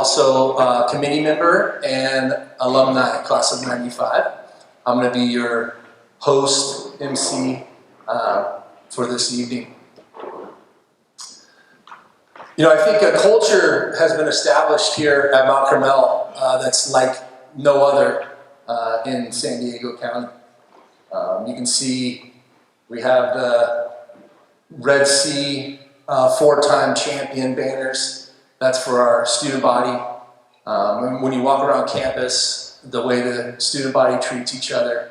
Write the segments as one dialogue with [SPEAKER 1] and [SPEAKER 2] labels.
[SPEAKER 1] also a committee member and alumni, class of 95. I'm going to be your host, MC, for this evening. You know, I think a culture has been established here at Mount Carmel that's like no other in San Diego County. You can see we have the Red Sea 4-time champion banners. That's for our student body. When you walk around campus, the way the student body treats each other.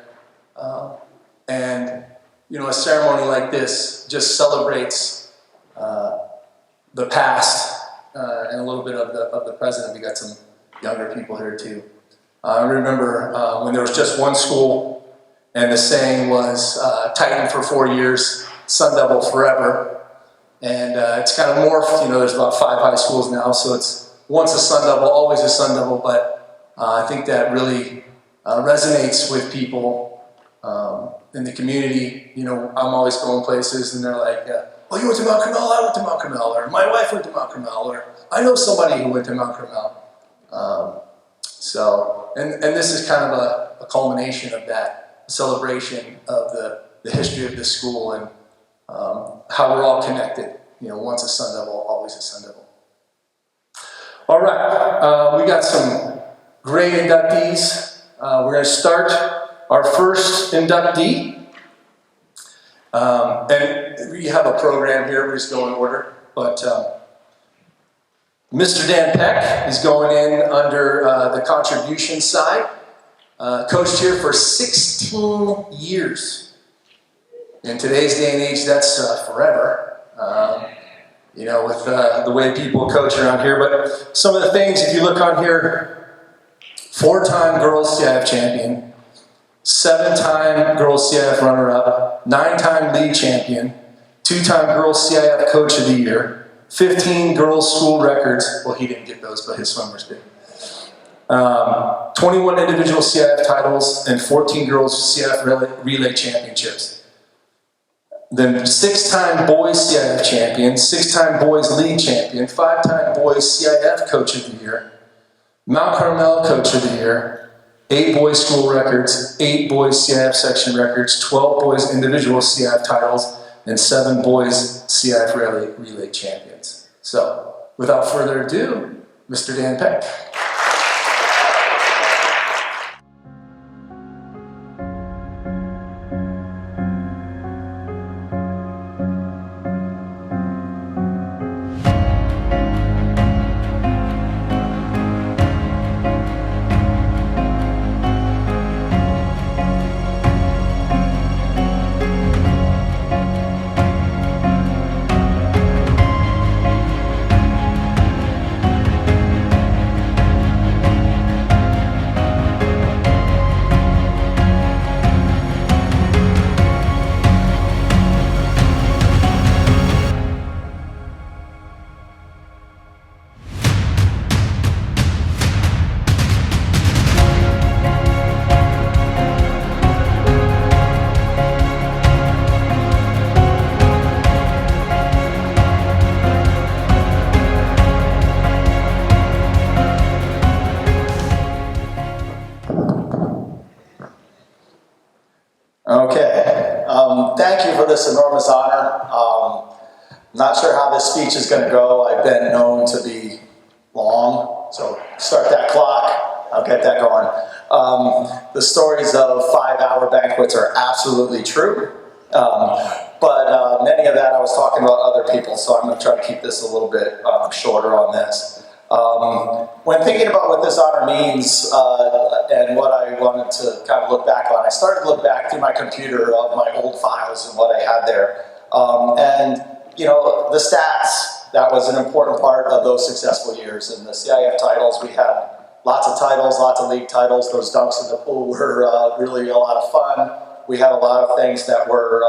[SPEAKER 1] And, you know, a ceremony like this just celebrates the past and a little bit of the present. We got some younger people here too. I remember when there was just one school and the saying was Titan for 4 years, Sun Devil forever. And it's kind of morphed. You know, there's about 5 high schools now, so it's once a Sun Devil, always a Sun Devil. But I think that really resonates with people in the community. You know, I'm always going places, and they're like, "Oh, you went to Mount Carmel? I went to Mount Carmel," or "My wife went to Mount Carmel," or "I know somebody who went to Mount Carmel." And this is kind of a culmination of that celebration of the history of the school and how we're all connected. You know, once a Sun Devil, always a Sun Devil. All right, we got some great inductees. We're going to start our first inductee. And we have a program here, we just go in order. But Mr. Dan Peck is going in under the contribution side. Coached here for 16 years. In today's day and age, that's forever. You know, with the way people coach around here. But some of the things, if you look on here, 4-time girls CIF champion, 7-time girls CIF runner-up, 9-time league champion, 2-time girls CIF coach of the year, 15 girls school records. Well, he didn't get those, but his swimmers did. 21 individual CIF titles and 14 girls CIF relay championships. Then 6-time boys CIF champion, 6-time boys league champion, 5-time boys CIF coach of the year, Mount Carmel coach of the year, 8 boys school records, 8 boys CIF section records, 12 boys individual CIF titles, and 7 boys CIF relay champions. So, without further ado, Mr. Dan Peck. Thank you for this enormous honor. Not sure how this speech is going to go. I've been known to be long, so start that clock. I'll get that going. The stories of 5-hour banquets are absolutely true, but many of that I was talking about other people, so I'm going to try to keep this a little bit shorter on this. When thinking about what this honor means and what I wanted to kind of look back on, I started to look back through my computer of my old files and what I had there. And, you know, the stats, that was an important part of those successful years. And the CIF titles, we had lots of titles, lots of league titles. Those dunks in the pool were really a lot of fun. We had a lot of things that were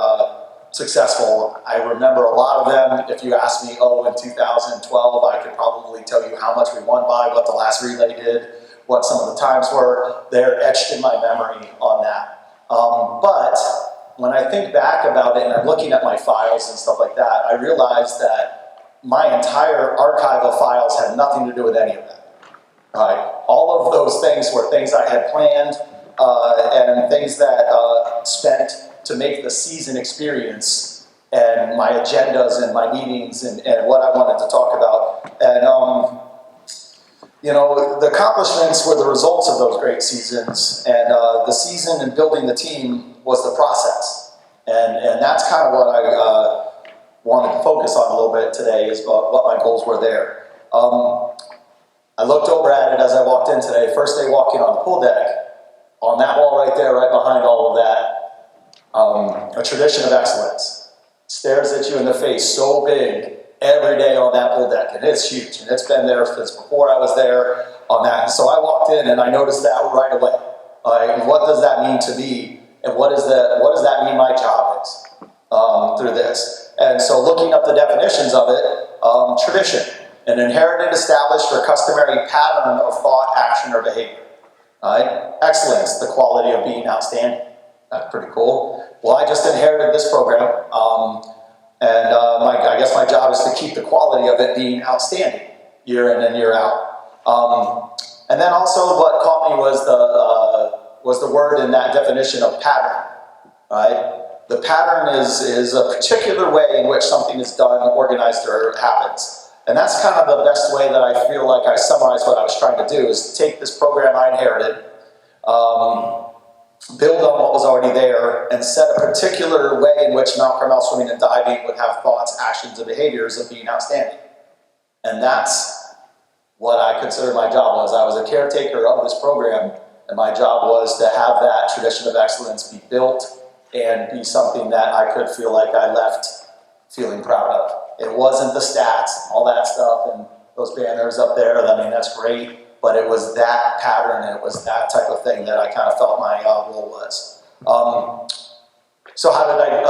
[SPEAKER 1] successful. I remember a lot of them. If you asked me, in 2012, I could probably tell you how much we won by, what the last relay did, what some of the times were. They're etched in my memory on that. But when I think back about it and I'm looking at my files and stuff like that, I realized that my entire archive of files had nothing to do with any of that. Right? All of those things were things I had planned and things that spent to make the season experience and my agendas and my meetings and what I wanted to talk about. And, the accomplishments were the results of those great seasons, and the season and building the team was the process. And that's kind of what I wanted to focus on a little bit today, is about what my goals were there. I looked over at it as I walked in today. First day walking on the pool deck, on that wall right there, right behind all of that, a tradition of excellence. Stares at you in the face so big every day on that pool deck, and it's huge, and it's been there since before I was there on that. So I walked in and I noticed that right away. What does that mean to me, and what does that mean my job is through this? And so looking up the definitions of it, tradition. An inherited, established, or customary pattern of thought, action, or behavior. Right? Excellence, the quality of being outstanding. That's pretty cool. Well, I just inherited this program, and I guess my job is to keep the quality of it being outstanding year in and year out. And then also what caught me was the word in that definition of pattern. Right? The pattern is a particular way in which something is done, organized, or happens. And that's kind of the best way that I feel like I summarized what I was trying to do, is take this program I inherited, build on what was already there, and set a particular way in which Mount Carmel Swimming and Diving would have thoughts, actions, and behaviors of being outstanding. And that's what I consider my job was. I was a caretaker of this program, and my job was to have that tradition of excellence be built and be something that I could feel like I left feeling proud of. It wasn't the stats, all that stuff, and those banners up there. I mean, that's great, but it was that pattern, and it was that type of thing that I kind of felt my role was. So how did I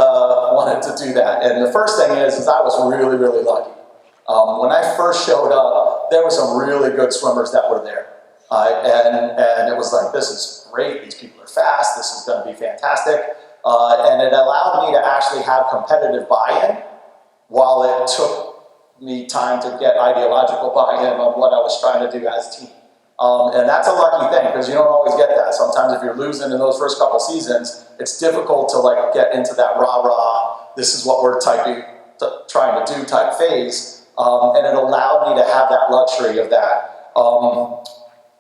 [SPEAKER 1] wanted to do that? And the first thing is I was really, really lucky. When I first showed up, there were some really good swimmers that were there. And it was like, this is great. These people are fast. This is going to be fantastic. And it allowed me to actually have competitive buy-in, while it took me time to get ideological buy-in on what I was trying to do as a team. And that's a lucky thing, because you don't always get that. Sometimes if you're losing in those first couple seasons, it's difficult to get into that rah-rah, this is what we're trying to do type phase. And it allowed me to have that luxury of that.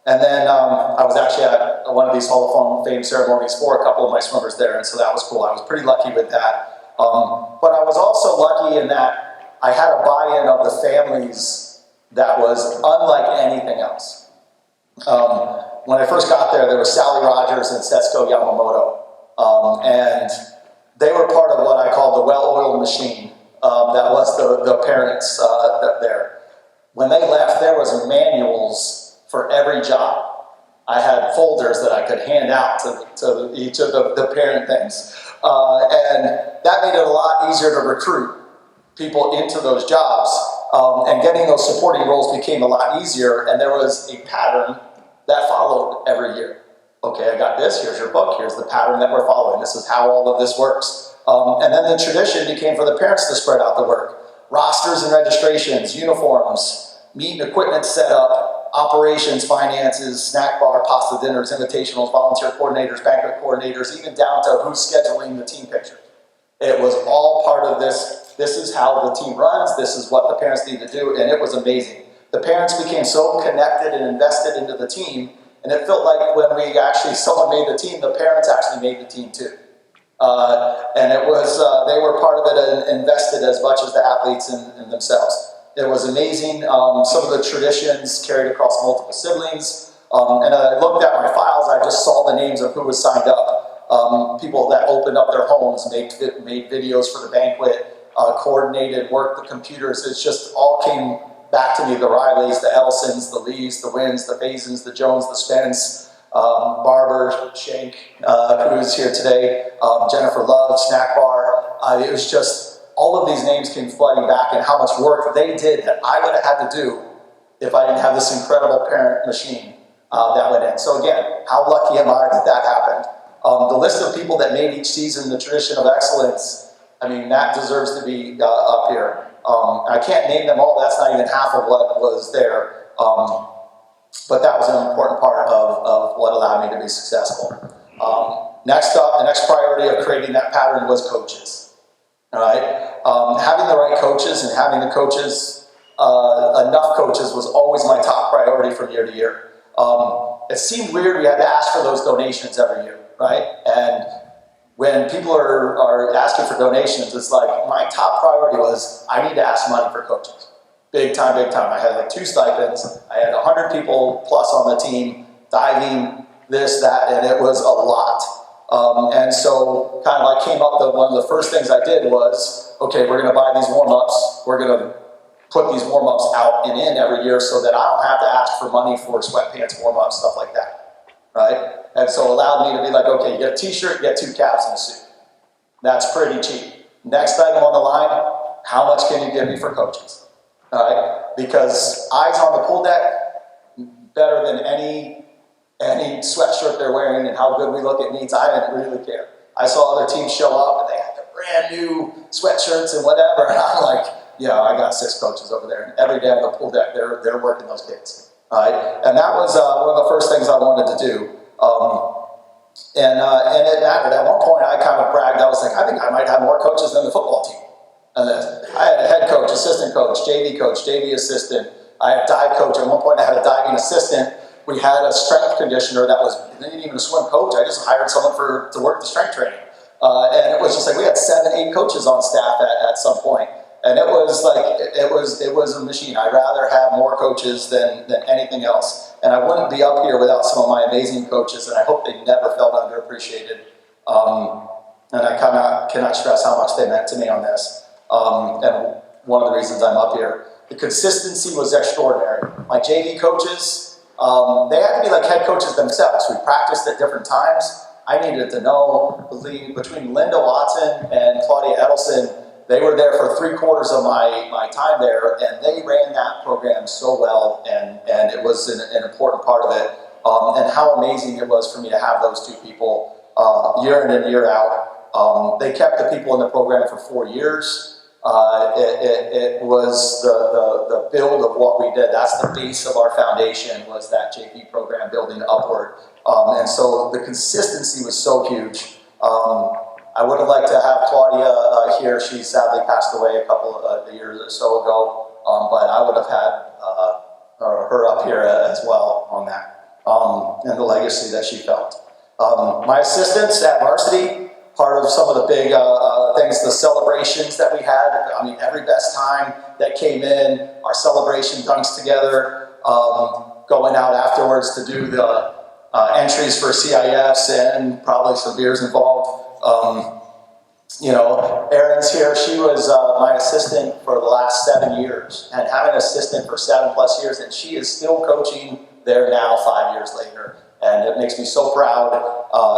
[SPEAKER 1] And then I was actually at one of these Hall of Fame ceremonies for a couple of my swimmers there, and so that was cool. I was pretty lucky with that. But I was also lucky in that I had a buy-in of the families that was unlike anything else. When I first got there was Sally Rogers and Setsuko Yamamoto. And they were part of what I call the well-oiled machine that was the parents there. When they left, there was manuals for every job. I had folders that I could hand out to each of the parent things. And that made it a lot easier to recruit people into those jobs. And getting those supporting roles became a lot easier, and there was a pattern that followed every year. Okay, I got this, here's your book, here's the pattern that we're following, this is how all of this works. And then the tradition became for the parents to spread out the work. Rosters and registrations, uniforms, meet and equipment setup, operations, finances, snack bar, pasta dinners, invitationals, volunteer coordinators, banquet coordinators, even down to who's scheduling the team pictures. It was all part of this. This is how the team runs, this is what the parents need to do, and it was amazing. The parents became so connected and invested into the team, and it felt like when someone made the team, the parents actually made the team too. And it was, they were part of it and invested as much as the athletes in themselves. It was amazing. Some of the traditions carried across multiple siblings. And I looked at my files, I just saw the names of who was signed up. People that opened up their homes, made videos for the banquet, coordinated, worked the computers. It just all came back to me, the Rileys, the Elsons, the Lees, the Wins, the Fazens, the Jones, the Spence, Barber, Shank, who's here today, Jennifer Love, Snack Bar. It was just, all of these names came flooding back, and how much work they did that I would have had to do if I didn't have this incredible parent machine that went in. So again, how lucky am I that that happened? The list of people that made each season the tradition of excellence, I mean, that deserves to be up here. I can't name them all, that's not even half of what was there. But that was an important part of what allowed me to be successful. Next up, the next priority of creating that pattern was coaches. All right, having the right coaches and having the coaches, enough coaches, was always my top priority from year to year. It seemed weird we had to ask for those donations every year, right? And when people are asking for donations, it's like my top priority was I need to ask money for coaches. Big time, big time. I had like 2 stipends. I had 100 people plus on the team, diving, this, that, and it was a lot. And so kind of I came up with one of the first things I did was, okay, we're going to buy these warm-ups. We're going to put these warm-ups out and in every year so that I don't have to ask for money for sweatpants, warm-ups, stuff like that, right? And so it allowed me to be like, okay, you get a t-shirt, you get 2 caps and a suit. That's pretty cheap. Next item on the line, how much can you give me for coaches? All right? Because eyes on the pool deck, better than any sweatshirt they're wearing and how good we look at needs, I didn't really care. I saw other teams show up and they had the brand new sweatshirts and whatever, and I'm like, yeah, I got 6 coaches over there, and every day on the pool deck, they're working those kids. All right? And that was one of the first things I wanted to do. And it mattered. At one point, I kind of bragged. I was like, I think I might have more coaches than the football team. And I had a head coach, assistant coach, JV assistant. I had a dive coach. At one point, I had a diving assistant. We had a strength conditioner that didn't even a swim coach. I just hired someone to work the strength training. And it was just like we had 7, 8 coaches on staff at some point. And it was like, it was a machine. I'd rather have more coaches than anything else. And I wouldn't be up here without some of my amazing coaches, and I hope they never felt underappreciated. And I cannot stress how much they meant to me on this. And one of the reasons I'm up here. The consistency was extraordinary. My JV coaches, they had to be like head coaches themselves. We practiced at different times. I needed to know, between Linda Watson and Claudia Edelson, they were there for 3/4 of my time there, and they ran that program so well, and it was an important part of it. And how amazing it was for me to have those 2 people year in and year out. They kept the people in the program for 4 years. It was the build of what we did. That's the base of our foundation, was that JV program building upward. And so the consistency was so huge. I would have liked to have Claudia here. She sadly passed away a couple of years or so ago, but I would have had her up here as well on that, and the legacy that she felt. My assistants at varsity, part of some of the big things, the celebrations that we had. I mean, every best time that came in, our celebration dunks together, going out afterwards to do the entries for CIFs and probably some beers involved. Erin's here. She was my assistant for the last 7 years, and having an assistant for 7+ years, and she is still coaching there now 5 years later, and it makes me so proud.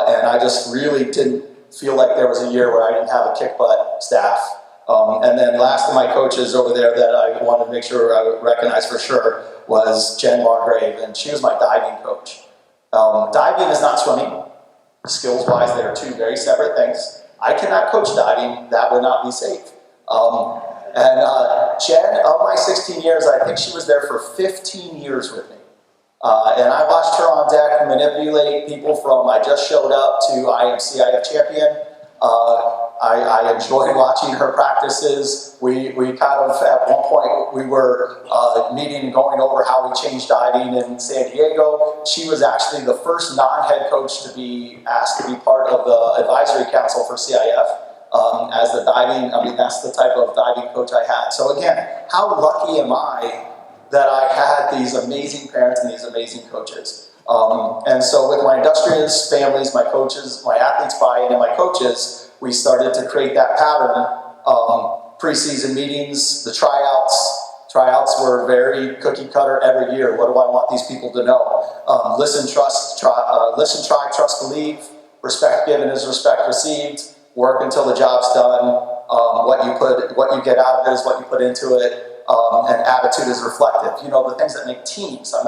[SPEAKER 1] And I just really didn't feel like there was a year where I didn't have a kick butt staff. And then last of my coaches over there that I wanted to make sure I would recognize for sure was Jen Margrave, and she was my diving coach. Diving is not swimming. Skills-wise, they are 2 very separate things. I cannot coach diving. That would not be safe. And Jen, of my 16 years, I think she was there for 15 years with me. And I watched her on deck manipulate people from I just showed up to I am CIF champion. I enjoyed watching her practices. We kind of, at one point, we were meeting and going over how we changed diving in San Diego. She was actually the first non-head coach to be asked to be part of the advisory council for CIF as the diving, that's the type of diving coach I had. So again, how lucky am I that I had these amazing parents and these amazing coaches. And so with my industrious families, my coaches, my athletes buy-in, and my coaches, we started to create that pattern. Preseason meetings, the tryouts. Tryouts were very cookie cutter every year. What do I want these people to know? Listen, try, trust, believe. Respect given is respect received. Work until the job's done. What you get out of it is what you put into it. And attitude is reflective. The things that make teams. I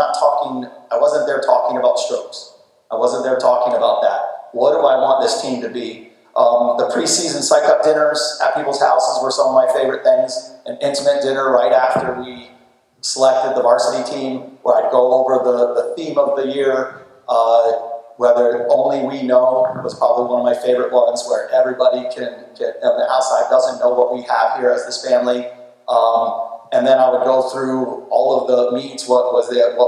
[SPEAKER 1] wasn't there talking about strokes. I wasn't there talking about that. What do I want this team to be? The preseason psych-up dinners at people's houses were some of my favorite things. An intimate dinner right after we selected the varsity team, where I'd go over the theme of the year, whether Only We Know was probably one of my favorite ones, where everybody on the outside doesn't know what we have here as this family. And then I would go through all of the meets, what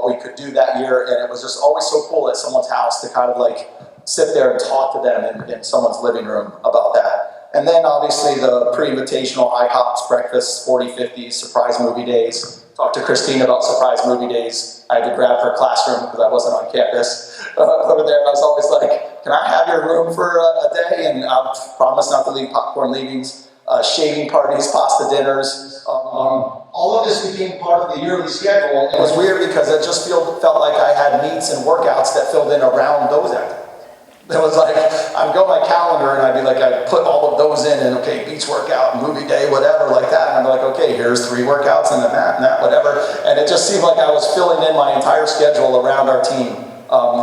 [SPEAKER 1] we could do that year, and it was just always so cool at someone's house to kind of like sit there and talk to them in someone's living room about that. And then obviously the pre-invitational IHOPs, breakfasts, 40, 50s, surprise movie days. Talked to Christine about surprise movie days. I had to grab her classroom because I wasn't on campus over there. I was always like, can I have your room for a day? And I promise not to leave popcorn leavings. Shaving parties, pasta dinners. All of this became part of the yearly schedule. It was weird because it just felt like I had meets and workouts that filled in around those activities. It was like, I'd go my calendar and I'd be like, I'd put all of those in and okay, beach workout, movie day, whatever, like that. And I'm like, okay, here's 3 workouts and then that and that, whatever. And it just seemed like I was filling in my entire schedule around our team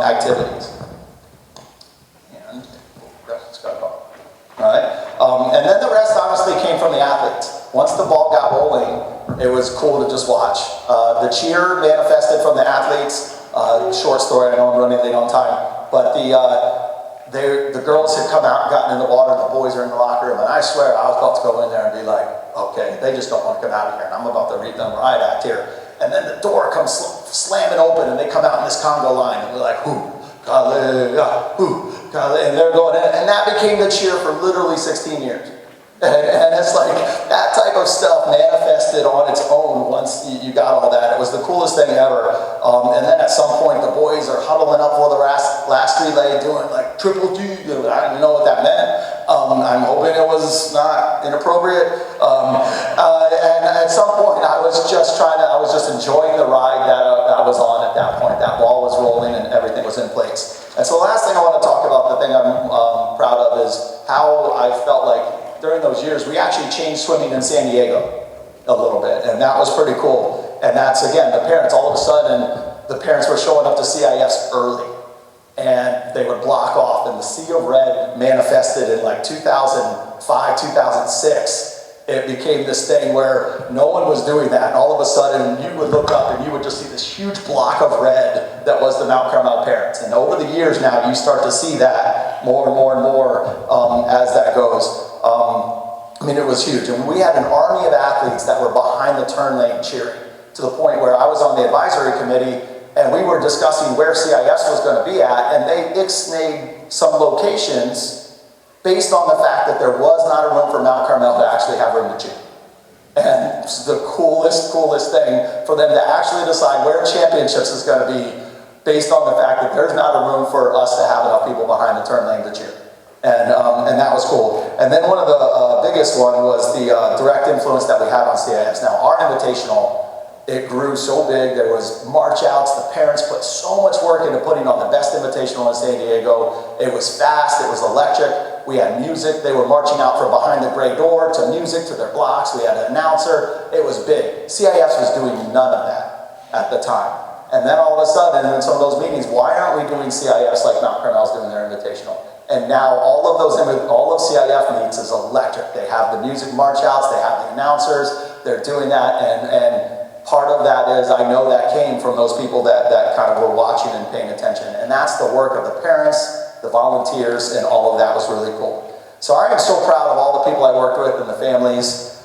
[SPEAKER 1] activities. And it's got all right. And then the rest honestly came from the athletes. Once the ball got rolling, it was cool to just watch. The cheer manifested from the athletes. Short story, I know I'm running late on time. But the girls had come out and gotten in the water, the boys are in the locker room, and I swear I was about to go in there and be like, okay, they just don't want to come out of here, and I'm about to read them a riot act here. And then the door comes slamming open, and they come out in this Congo line, and they're like, whoo, and they're going in, and that became the cheer for literally 16 years. And it's like, that type of stuff manifested on its own once you got all that. It was the coolest thing ever. And then at some point, the boys are huddling up for the last relay, doing like triple G. I didn't know what that meant. I'm hoping it was not inappropriate. And at some point, I was just enjoying the ride that I was on at that point. That ball was rolling and everything was in place. And so the last thing I want to talk about, the thing I'm proud of, is how I felt like during those years, we actually changed swimming in San Diego a little bit, and that was pretty cool. And that's, again, the parents, all of a sudden, the parents were showing up to CIFs early, and they would block off, and the Sea of Red manifested in like 2005, 2006. It became this thing where no one was doing that, and all of a sudden, you would look up and you would just see this huge block of red that was the Mount Carmel parents. And over the years now, you start to see that more and more and more as that goes. I mean, it was huge. And we had an army of athletes that were behind the turn lane cheering, to the point where I was on the advisory committee and we were discussing where CIS was going to be at, and they ixnayed some locations based on the fact that there was not a room for Mount Carmel to actually have room to cheer. And it's the coolest thing for them to actually decide where championships is going to be based on the fact that there's not a room for us to have enough people behind the turn lane to cheer. And that was cool. And then one of the biggest one was the direct influence that we had on CIS. Now, our invitational, it grew so big. There was march outs. The parents put so much work into putting on the best invitational in San Diego. It was fast. It was electric. We had music. They were marching out from behind the gray door to music to their blocks. We had an announcer. It was big. CIS was doing none of that at the time. And then all of a sudden, in some of those meetings, why aren't we doing CIS like Mount Carmel's doing their invitational? And now all of CIF meets is electric. They have the music march outs, they have the announcers, they're doing that, and part of that is, I know that came from those people that kind of were watching and paying attention. And that's the work of the parents, the volunteers, and all of that was really cool. So I am so proud of all the people I worked with and the families,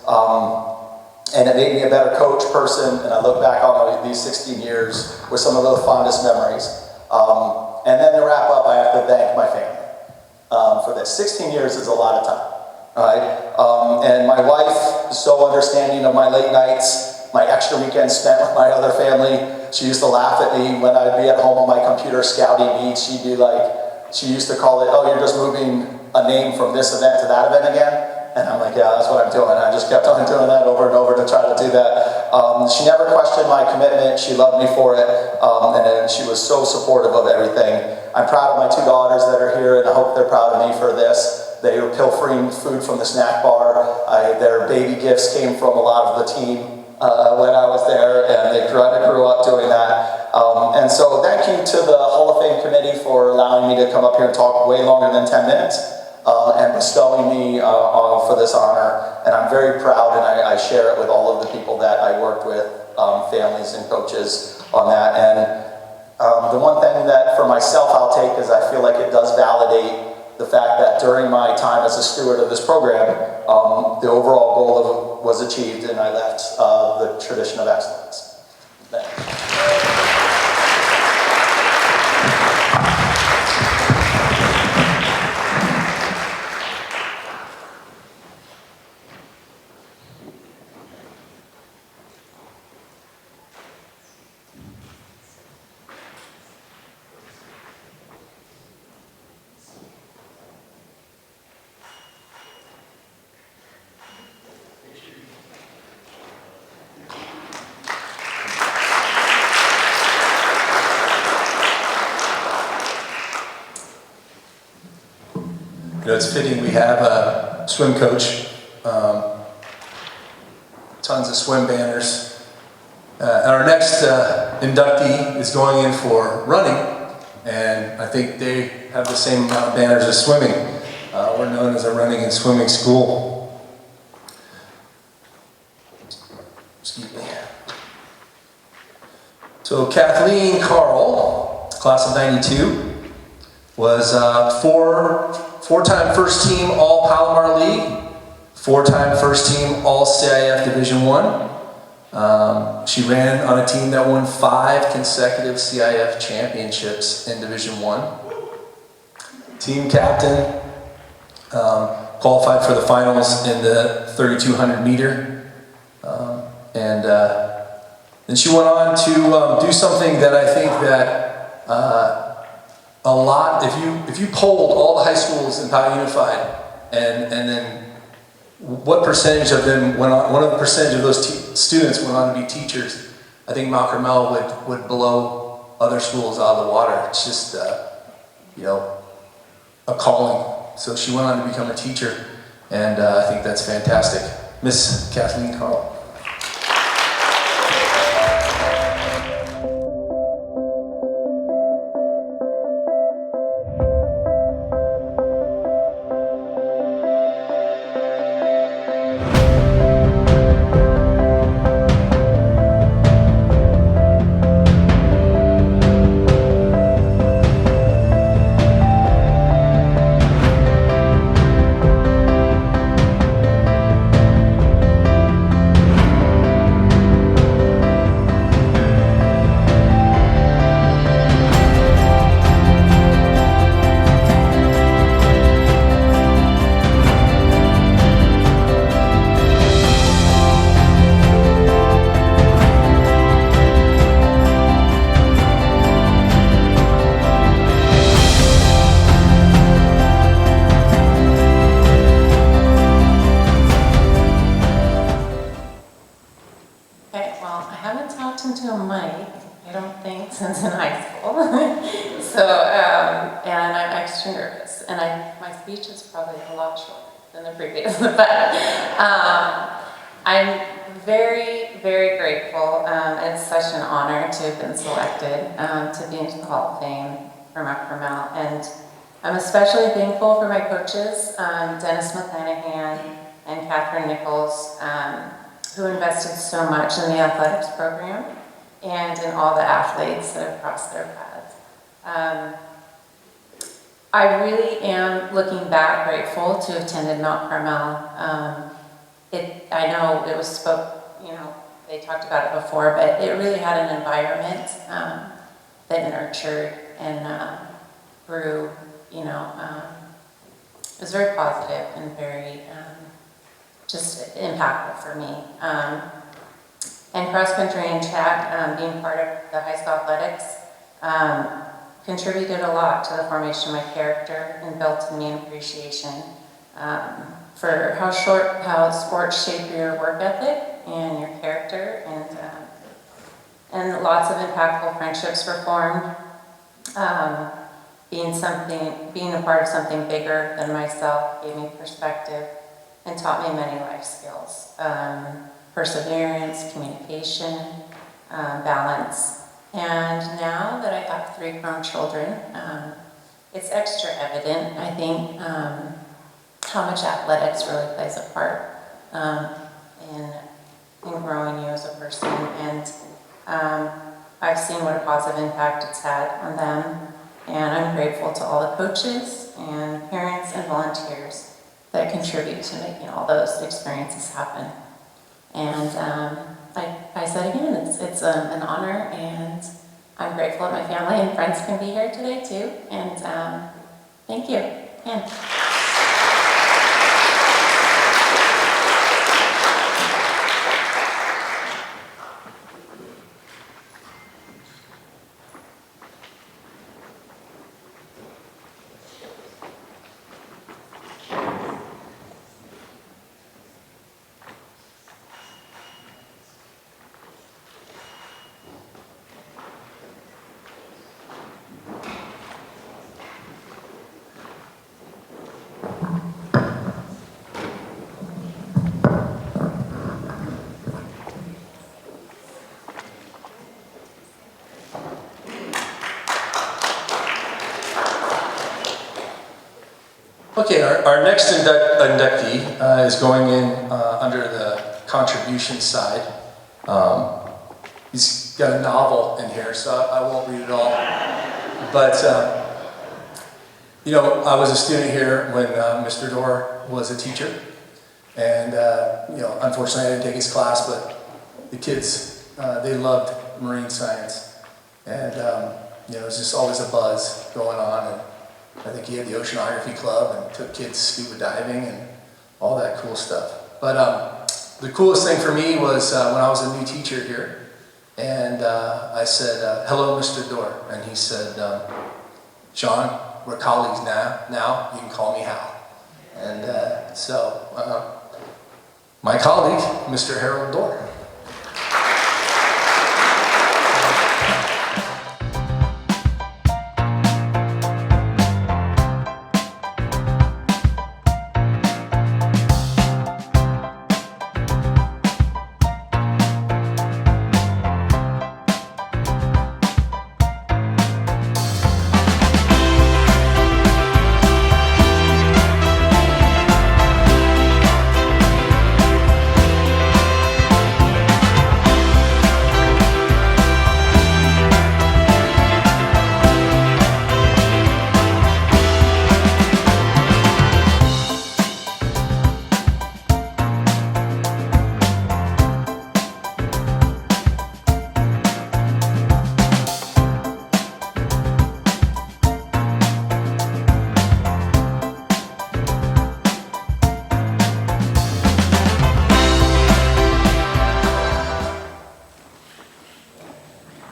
[SPEAKER 1] and it made me a better coach person, and I look back on these 16 years with some of the fondest memories. And then to wrap up, I have to thank my family. For this. 16 years is a lot of time, all right? And my wife is so understanding of my late nights, my extra weekends spent with my other family. She used to laugh at me when I'd be at home on my computer scouting meets. She'd be like, she used to call it, oh, you're just moving a name from this event to that event again? And I'm like, yeah, that's what I'm doing. I just kept on doing that over and over to try to do that. She never questioned my commitment. She loved me for it. And she was so supportive of everything. I'm proud of my 2 daughters that are here, and I hope they're proud of me for this. They were pilfering food from the snack bar. Their baby gifts came from a lot of the team when I was there, and they grew up doing that. And so thank you to the Hall of Fame committee for allowing me to come up here and talk way longer than 10 minutes. and bestowing me for this honor. And I'm very proud, and I share it with all of the people that I worked with, families and coaches on that. And the one thing that for myself I'll take is I feel like it does validate the fact that during my time as a steward of this program, the overall goal was achieved, and I left the tradition of excellence. Thanks.
[SPEAKER 2] You know, it's fitting we have a swim coach, tons of swim banners. Our next inductee is going in for running, and I think they have the same amount of banners as swimming. We're known as a running and swimming school. Excuse me. So Kathleen Carl, class of '92, was four-time first team All Palomar League, four-time first team All CIF Division I. She ran on a team that won 5 consecutive CIF championships in Division I. Team captain, qualified for the finals in the 3,200 meter. And then she went on to do something that I think that a lot, if you polled all the high schools in Poway Unified, and then what percentage of them went on, what of the percentage of those students went on to be teachers, I think Mount Carmel would blow other schools out of the water. It's just, you know, a calling. So she went on to become a teacher, and I think that's fantastic. Miss Kathleen Carl.
[SPEAKER 3] Since in high school. So, and I'm extra nervous, and my speech is probably a lot shorter than the previous, but I'm very, very grateful. It's such an honor to have been selected to be into the Hall of Fame for Mount Carmel, and I'm especially thankful for my coaches, Dennis McClanahan and Catherine Nichols, who invested so much in the athletics program and in all the athletes that have crossed their paths. I really am, looking back, grateful to have attended Mount Carmel. I know it was they talked about it before, but it really had an environment that nurtured and grew, it was very positive and very just impactful for me. And cross-country and track, being part of the high school athletics, contributed a lot to the formation of my character and built in me an appreciation for how sports shape your work ethic and your character, and lots of impactful friendships were formed. Being a part of something bigger than myself gave me perspective and taught me many life skills. Perseverance, communication, balance. And now that I have 3 grown children, it's extra evident, I think, how much athletics really plays a part in growing you as a person. And I've seen what a positive impact it's had on them. And I'm grateful to all the coaches and parents and volunteers that contribute to making all those experiences happen. And I said again, it's an honor, and I'm grateful that my family and friends can be here today too. And thank you. And
[SPEAKER 2] Okay, our next inductee is going in under the contribution side. He's got a novel in here, so I won't read it all. But, you know, I was a student here when Mr. Dorr was a teacher. And, you know, unfortunately I didn't take his class, but the kids, they loved marine science. And, you know, it was just always a buzz going on. And I think he had the oceanography club and took kids scuba diving and all that cool stuff. But the coolest thing for me was when I was a new teacher here, and I said, hello, Mr. Dorr. And he said, John, we're colleagues now, you can call me Hal. And so my colleague, Mr. Harold Dorr.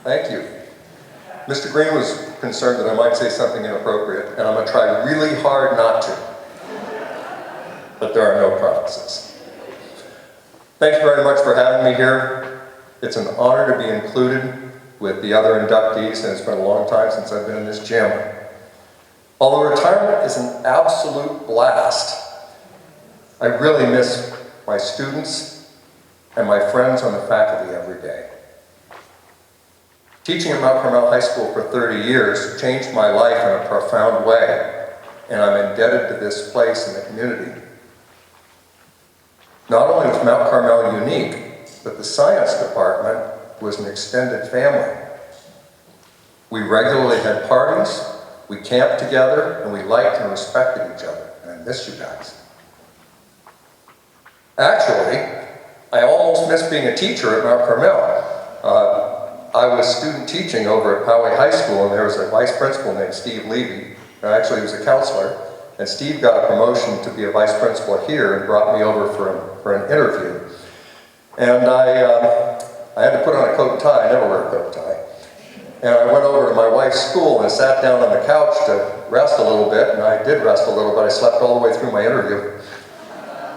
[SPEAKER 4] Thank you. Mr. Green was concerned that I might say something inappropriate, and I'm going to try really hard not to. But there are no promises. Thank you very much for having me here. It's an honor to be included with the other inductees, and it's been a long time since I've been in this gym. Although retirement is an absolute blast, I really miss my students and my friends on the faculty every day. Teaching at Mount Carmel High School for 30 years changed my life in a profound way, and I'm indebted to this place and the community. Not only was Mount Carmel unique, but the science department was an extended family. We regularly had parties, we camped together, and we liked and respected each other, and I miss you guys. Actually, I almost missed being a teacher at Mount Carmel. I was student teaching over at Poway High School, and there was a vice principal named Steve Levy. Actually, he was a counselor, and Steve got a promotion to be a vice principal here and brought me over for an interview. And I had to put on a coat and tie. I never wear a coat and tie. And I went over to my wife's school and sat down on the couch to rest a little bit, and I did rest a little, but I slept all the way through my interview.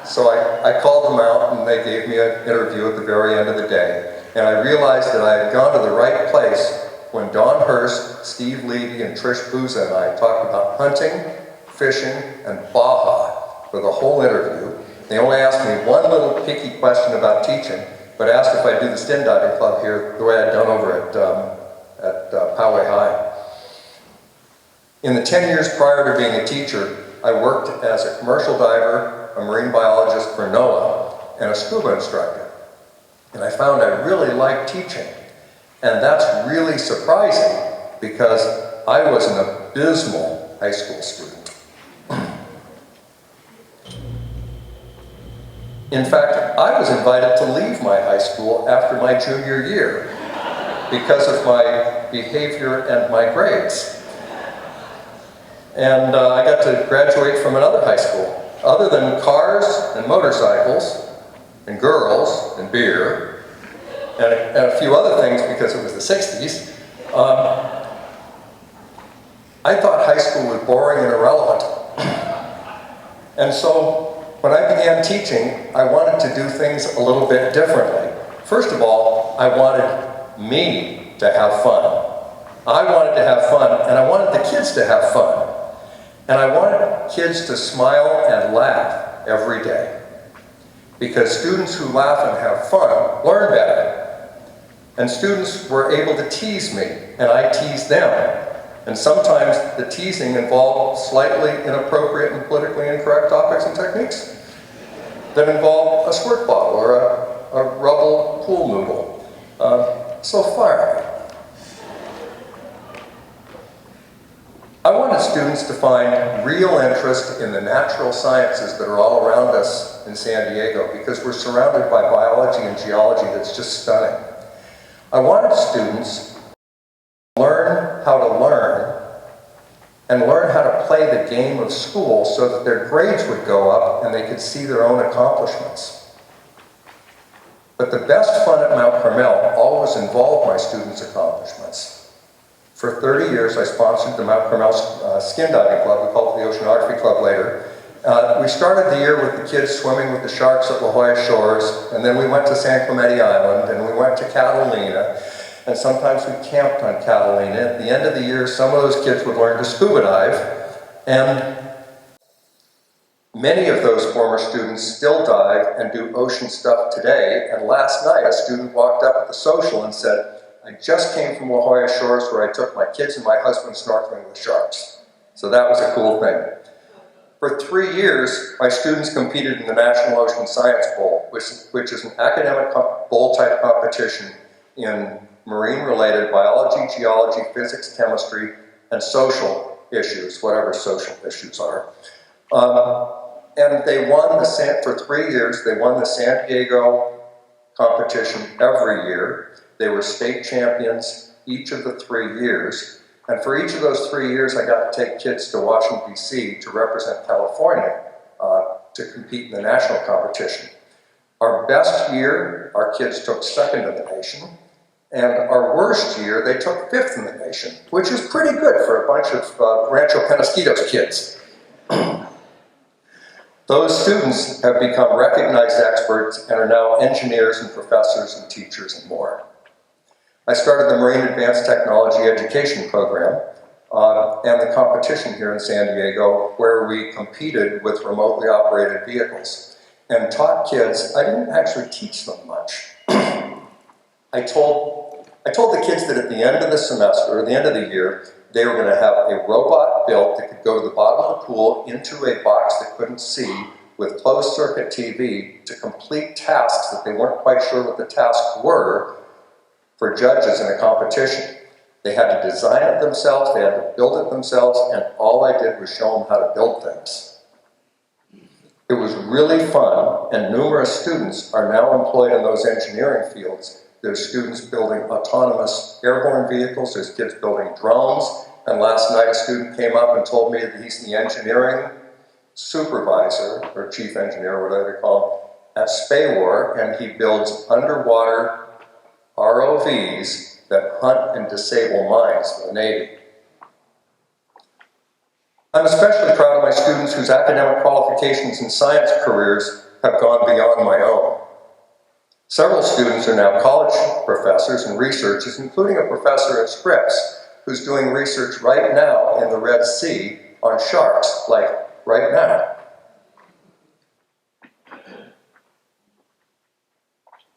[SPEAKER 4] So I called them out, and they gave me an interview at the very end of the day. And I realized that I had gone to the right place when Don Hurst, Steve Levy, and Trish Booza and I talked about hunting, fishing, and Baja for the whole interview. They only asked me one little picky question about teaching, but asked if I'd do the Stin Diving Club here the way I'd done over at Poway High. In the 10 years prior to being a teacher, I worked as a commercial diver, a marine biologist for NOAA, and a scuba instructor. And I found I really liked teaching. And that's really surprising because I was an abysmal high school student. In fact, I was invited to leave my high school after my junior year because of my behavior and my grades. And I got to graduate from another high school. Other than cars and motorcycles and girls and beer and a few other things because it was the 60s, I thought high school was boring and irrelevant. And so when I began teaching, I wanted to do things a little bit differently. First of all, I wanted me to have fun. I wanted to have fun, and I wanted the kids to have fun. And I wanted kids to smile and laugh every day. Because students who laugh and have fun learn better. And students were able to tease me, and I teased them. And sometimes the teasing involved slightly inappropriate and politically incorrect topics and techniques that involve a squirt bottle or a rubble pool noodle. So fire me. I wanted students to find real interest in the natural sciences that are all around us in San Diego because we're surrounded by biology and geology that's just stunning. I wanted students to learn how to learn and learn how to play the game of school so that their grades would go up and they could see their own accomplishments. But the best fun at Mount Carmel always involved my students' accomplishments. For 30 years, I sponsored the Mount Carmel Skin Diving Club. We called it the Oceanography Club later. We started the year with the kids swimming with the sharks at La Jolla Shores, and then we went to San Clemente Island, and we went to Catalina, and sometimes we camped on Catalina. At the end of the year, some of those kids would learn to scuba dive, and many of those former students still dive and do ocean stuff today. And last night, a student walked up at the social and said, I just came from La Jolla Shores where I took my kids and my husband snorkeling with sharks. So that was a cool thing. For 3 years, my students competed in the National Ocean Science Bowl, which is an academic bowl-type competition in marine-related biology, geology, physics, chemistry, and social issues, whatever social issues are. And they won for 3 years, they won the San Diego competition every year. They were state champions each of the 3 years. And for each of those 3 years, I got to take kids to Washington, D.C. to represent California to compete in the national competition. Our best year, our kids took second in the nation. And our worst year, they took fifth in the nation, which is pretty good for a bunch of Rancho Penasquitos kids. Those students have become recognized experts and are now engineers and professors and teachers and more. I started the Marine Advanced Technology Education Program and the competition here in San Diego where we competed with remotely operated vehicles and taught kids. I didn't actually teach them much. I told the kids that at the end of the semester, or the end of the year, they were going to have a robot built that could go to the bottom of the pool into a box that couldn't see with closed circuit TV to complete tasks that they weren't quite sure what the tasks were for judges in a competition. They had to design it themselves, they had to build it themselves, and all I did was show them how to build things. It was really fun, and numerous students are now employed in those engineering fields. There's students building autonomous airborne vehicles, there's kids building drones, and last night a student came up and told me that he's the engineering supervisor, or chief engineer, whatever they call him, at SPAWAR, and he builds underwater ROVs that hunt and disable mines for the Navy. I'm especially proud of my students whose academic qualifications and science careers have gone beyond my own. Several students are now college professors and researchers, including a professor at Scripps, who's doing research right now in the Red Sea on sharks, like right now.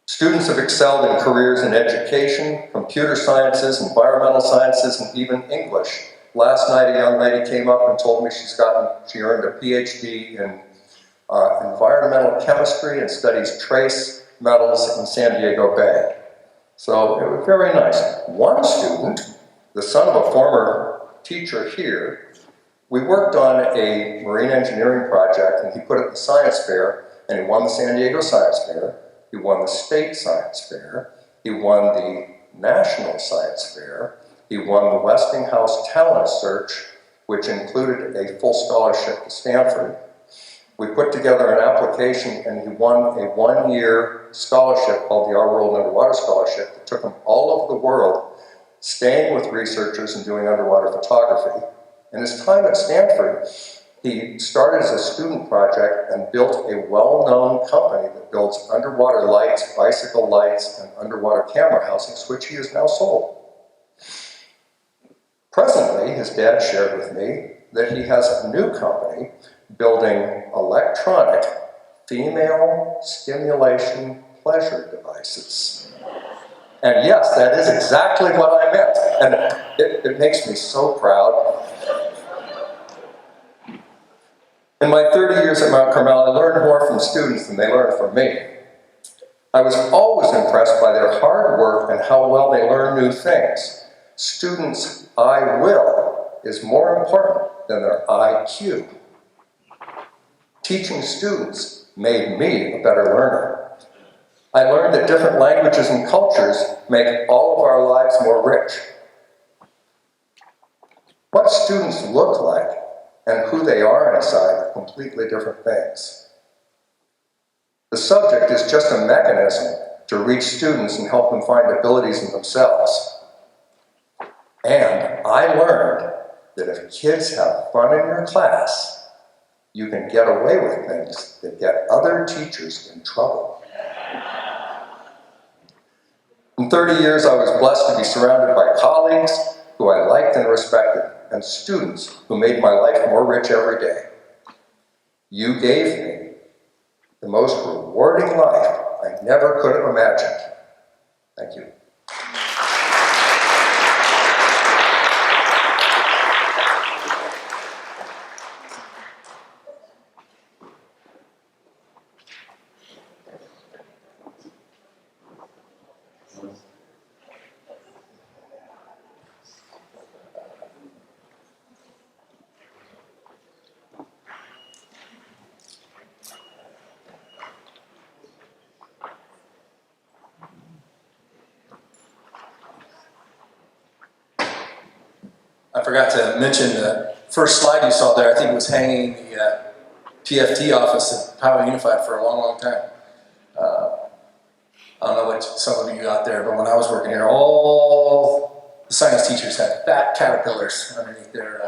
[SPEAKER 4] Students have excelled in careers in education, computer sciences, environmental sciences, and even English. last night a young lady came up and told me she earned a PhD in environmental chemistry and studies trace metals in San Diego Bay. So it was very nice. One student, the son of a former teacher here, we worked on a marine engineering project, and he put it in the science fair, and he won the San Diego Science Fair, he won the state science fair, he won the national science fair, he won the Westinghouse Talent Search, which included a full scholarship to Stanford. We put together an application, and he won a one-year scholarship called the Our World Underwater Scholarship that took him all over the world, staying with researchers and doing underwater photography. In his time at Stanford, he started as a student project and built a well-known company that builds underwater lights, bicycle lights, and underwater camera housings, which he has now sold. Presently, his dad shared with me that he has a new company building electronic female stimulation pleasure devices. And yes, that is exactly what I meant. And it makes me so proud. In my 30 years at Mount Carmel, I learned more from students than they learned from me. I was always impressed by their hard work and how well they learn new things. Students' I will is more important than their IQ. Teaching students made me a better learner. I learned that different languages and cultures make all of our lives more rich. What students look like and who they are inside are completely different things. The subject is just a mechanism to reach students and help them find abilities in themselves. And I learned that if kids have fun in your class, you can get away with things that get other teachers in trouble. In 30 years, I was blessed to be surrounded by colleagues who I liked and respected, and students who made my life more rich every day. You gave me the most rewarding life I never could have imagined. Thank you.
[SPEAKER 2] I forgot to mention the first slide you saw there. I think it was hanging in the PFT office at Poway Unified for a long, long time. I don't know what some of you got there, but when I was working here, all the science teachers had fat caterpillars underneath their.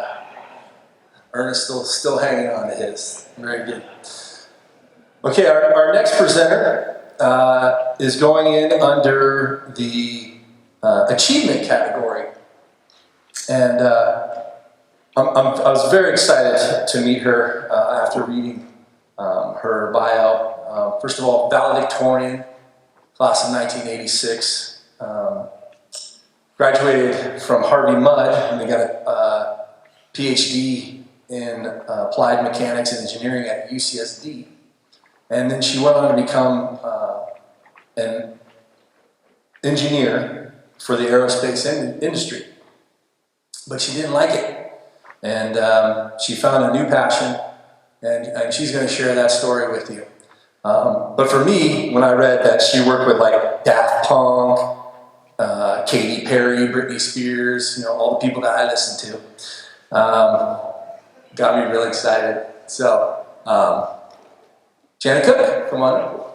[SPEAKER 2] Ernest still hanging on to his. Very good. Okay, our next presenter is going in under the achievement category. And I was very excited to meet her after reading her bio. First of all, valedictorian, class of 1986. Graduated from Harvey Mudd, and they got a PhD in applied mechanics and engineering at UCSD. And then she went on to become an engineer for the aerospace industry. But she didn't like it. And she found a new passion, and she's going to share that story with you. But for me, when I read that she worked with like Daft Punk, Katy Perry, Britney Spears, all the people that I listen to, got me really excited. So, Janet Cook, come on up.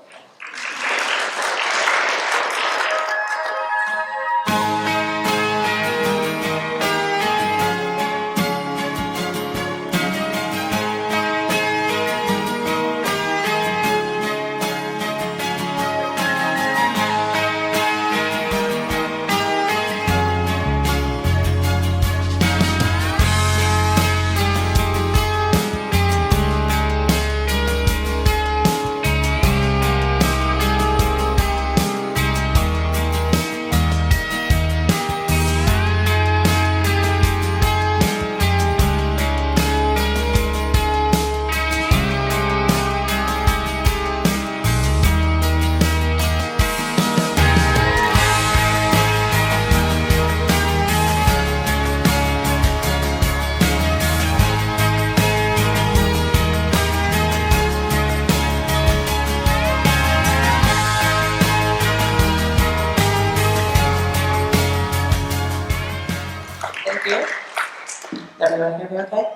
[SPEAKER 5] everyone hear me okay?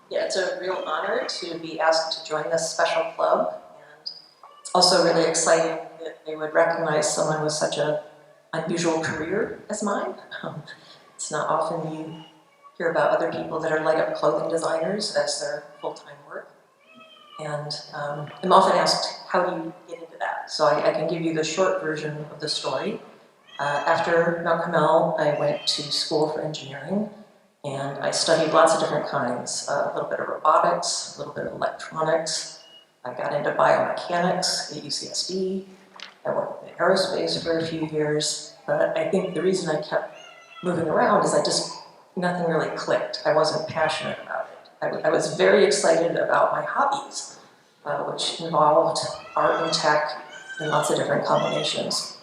[SPEAKER 5] Yeah, it's a real honor to be asked to join this special club, and it's also really exciting that they would recognize someone with such an unusual career as mine. It's not often you hear about other people that are light-up clothing designers as their full-time work. And I'm often asked, how do you get into that? So I can give you the short version of the story. After Mount Carmel, I went to school for engineering, and I studied lots of different kinds, a little bit of robotics, a little bit of electronics. I got into biomechanics at UCSD. I worked in aerospace for a few years, but I think the reason I kept moving around is nothing really clicked. I wasn't passionate about it. I was very excited about my hobbies, which involved art and tech in lots of different combinations.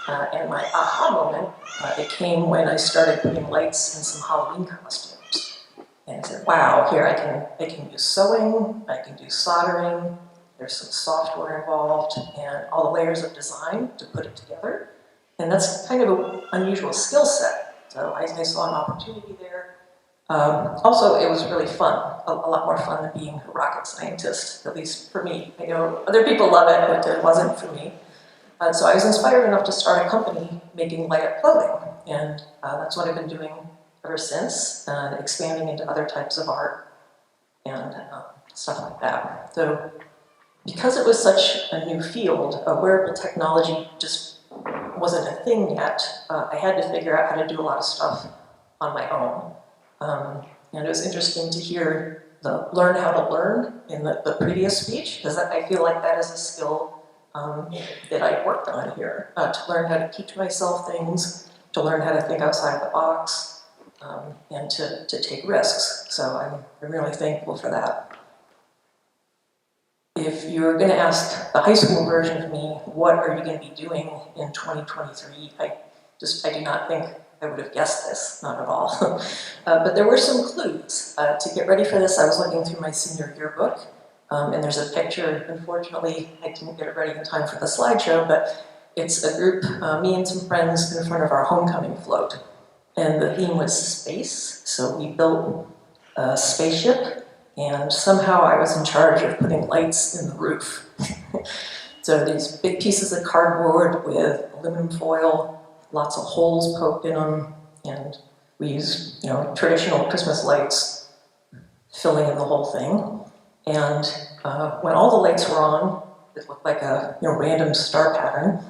[SPEAKER 5] And my aha moment, it came when I started putting lights in some Halloween costumes. And I said, wow, here I can do sewing, I can do soldering, there's some software involved, and all the layers of design to put it together. And that's kind of an unusual skill set. So I saw an opportunity there. Also, it was really fun, a lot more fun than being a rocket scientist, at least for me. I know other people love it, but it wasn't for me. So I was inspired enough to start a company making light-up clothing, and that's what I've been doing ever since, expanding into other types of art and stuff like that. So because it was such a new field, wearable technology just wasn't a thing yet. I had to figure out how to do a lot of stuff on my own. And it was interesting to hear the learn how to learn in the previous speech, because I feel like that is a skill that I worked on here, to learn how to teach myself things, to learn how to think outside the box, and to take risks. So I'm really thankful for that. If you're going to ask the high school version of me, what are you going to be doing in 2023? I do not think I would have guessed this, not at all. But there were some clues. To get ready for this, I was looking through my senior yearbook, and there's a picture. Unfortunately, I didn't get it ready in time for the slideshow, but it's a group, me and some friends, in front of our homecoming float. And the theme was space, so we built a spaceship, and somehow I was in charge of putting lights in the roof. So these big pieces of cardboard with aluminum foil, lots of holes poked in them, and we used, traditional Christmas lights filling in the whole thing. And when all the lights were on, it looked like a random star pattern.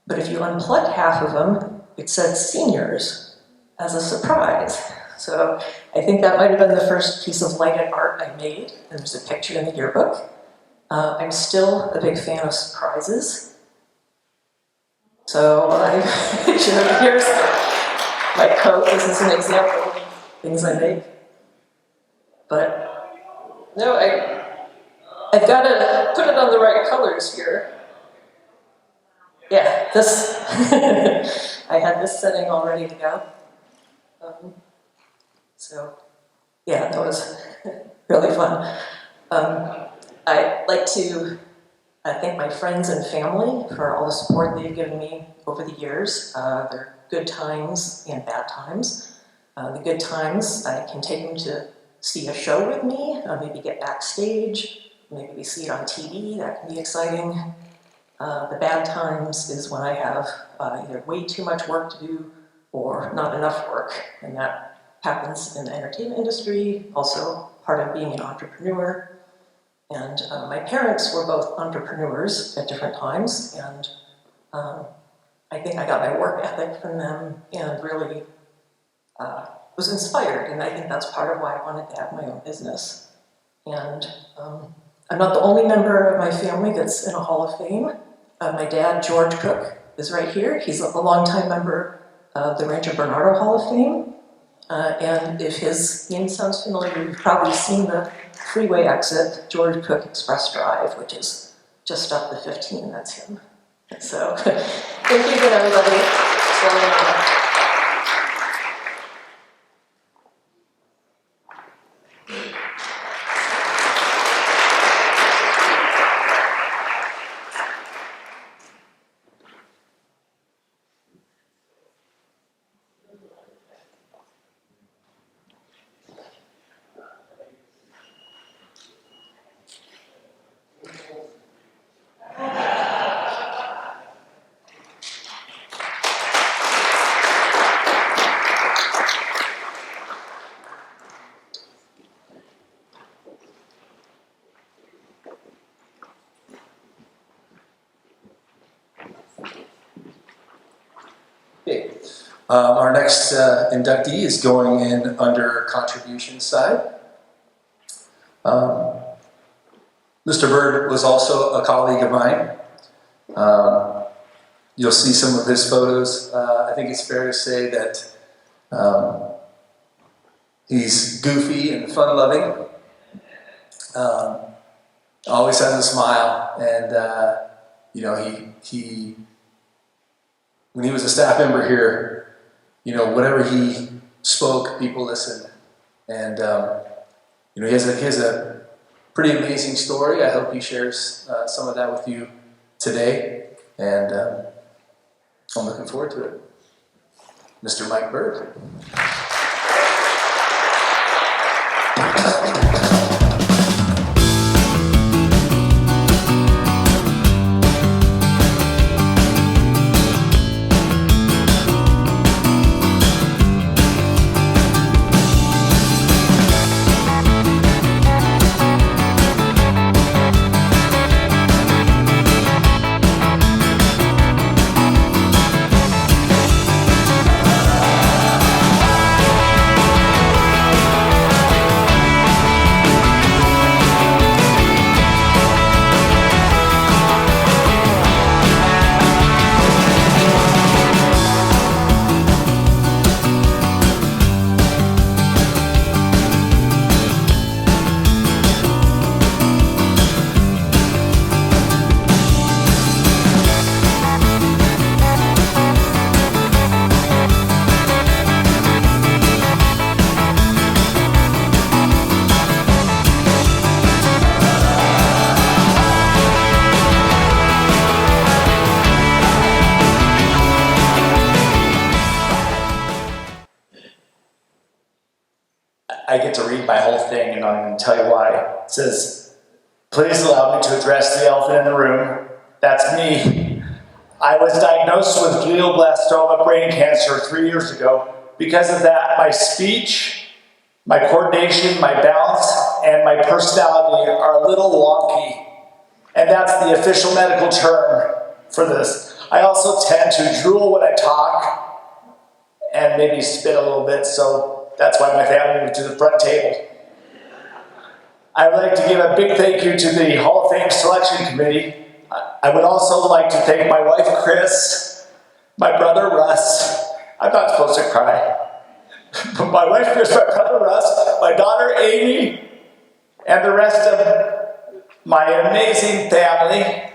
[SPEAKER 5] But if you unplugged half of them, it said seniors as a surprise. So I think that might have been the first piece of lighted art I made, and there's a picture in the yearbook. I'm still a big fan of surprises. So here's my coat. This is an example of things I make. But no, I've got to put it on the right colors here. Yeah, this, I had this setting all ready to go. So, yeah, that was really fun. I'd like to thank my friends and family for all the support they've given me over the years. They're good times and bad times. The good times, I can take them to see a show with me, maybe get backstage, maybe we see it on TV, that can be exciting. The bad times is when I have either way too much work to do or not enough work, and that happens in the entertainment industry, also part of being an entrepreneur. And my parents were both entrepreneurs at different times, and I think I got my work ethic from them and really was inspired, and I think that's part of why I wanted to have my own business. And I'm not the only member of my family that's in a Hall of Fame. My dad, George Cook, is right here. He's a longtime member of the Rancho Bernardo Hall of Fame. And if his name sounds familiar, you've probably seen the freeway exit, George Cook Express Drive, which is just up the 15, that's him. So, thank you again, everybody. It's really an honor.
[SPEAKER 2] Our next inductee is going in under contribution side. Mr. Bird was also a colleague of mine. You'll see some of his photos. I think it's fair to say that he's goofy and fun-loving. Always has a smile, and he when he was a staff member here, whatever he spoke, people listened, and he has a pretty amazing story. I hope he shares some of that with you today, and I'm looking forward to it. Mr. Mike Bird.
[SPEAKER 1] I get to read my whole thing, and I'm going to tell you why. It says, "Please allow me to address the elephant in the room. That's me. I was diagnosed with glioblastoma brain cancer 3 years ago. Because of that, my speech, my coordination, my balance, and my personality are a little wonky. And that's the official medical term for this. I also tend to drool when I talk and maybe spit a little bit, so that's why my family moved to the front table. I would like to give a big thank you to the Hall of Fame Selection Committee. I would also like to thank my wife, Chris, my brother, Russ. I'm not supposed to cry. But my wife, Chris, my brother, Russ, my daughter, Amy, and the rest of my amazing family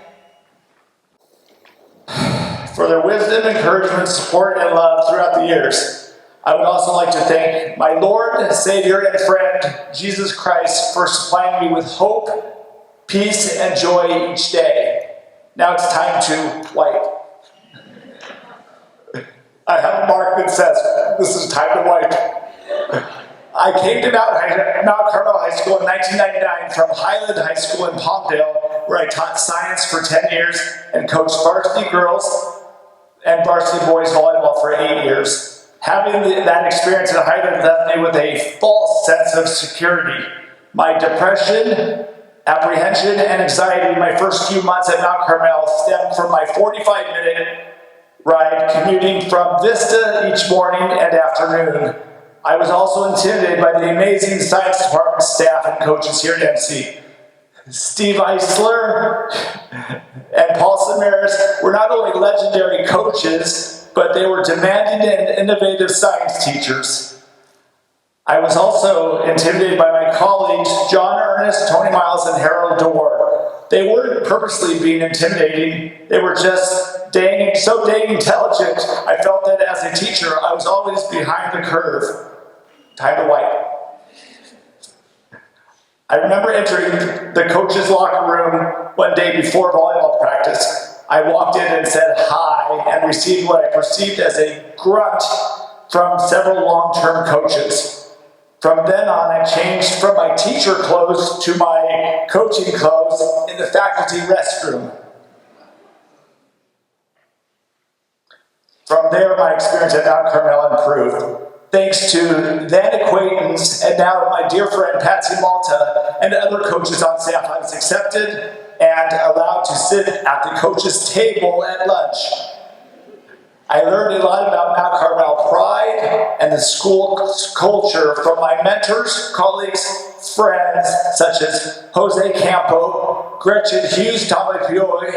[SPEAKER 1] for their wisdom, encouragement, support, and love throughout the years. I would also like to thank my Lord, Savior, and friend, Jesus Christ, for supplying me with hope, peace, and joy each day. Now it's time to wipe. I have a mark that says, this is time to wipe. I came to Mount Carmel High School in 1999 from Highland High School in Palmdale, where I taught science for 10 years and coached varsity girls and varsity boys volleyball for 8 years. Having that experience at Highland left me with a false sense of security. My depression, apprehension, and anxiety in my first few months at Mount Carmel stemmed from my 45-minute ride commuting from Vista each morning and afternoon. I was also intimidated by the amazing science department staff and coaches here at MC. Steve Eisler and Paul Samaras were not only legendary coaches, but they were demanding and innovative science teachers. I was also intimidated by my colleagues, John Ernest, Tony Miles, and Harold Dorr. They weren't purposely being intimidating. They were just so dang intelligent. I felt that as a teacher, I was always behind the curve. Time to wipe. I remember entering the coach's locker room one day before volleyball practice. I walked in and said hi and received what I perceived as a grunt from several long-term coaches. From then on, I changed from my teacher clothes to my coaching clothes in the faculty restroom. From there, my experience at Mount Carmel improved. Thanks to then acquaintance and now my dear friend Patsy Malta and other coaches on staff, I was accepted and allowed to sit at the coach's table at lunch. I learned a lot about Mount Carmel pride and the school culture from my mentors, colleagues, friends, such as Jose Campo, Gretchen Hughes, Tommy Pioy,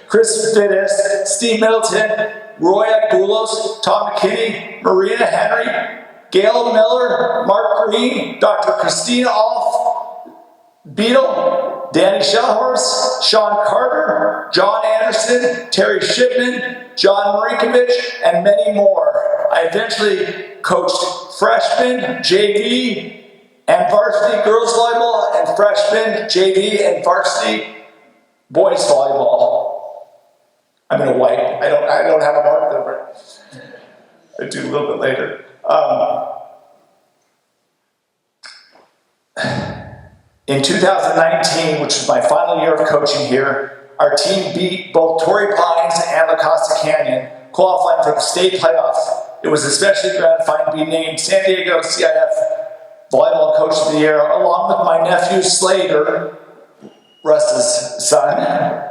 [SPEAKER 1] Chris Fittis, Steve Middleton, Roy Agulos, Tom McKinney, Marina Henry, Gail Miller, Mark Green, Dr. Christina Alf, Beadle, Danny Shellhorst, Sean Carter, John Anderson, Terry Shipman, John Marinkovich, and many more. I eventually coached freshman, JV, and varsity girls volleyball, and freshman, JV, and varsity boys volleyball. I'm gonna wipe. I don't have a mark there, but I do a little bit later. In 2019, which was my final year of coaching here, our team beat both Torrey Pines and La Costa Canyon, qualifying for the state playoffs. It was especially gratifying to be named San Diego CIF Volleyball Coach of the Year, along with my nephew Slater, Russ's son,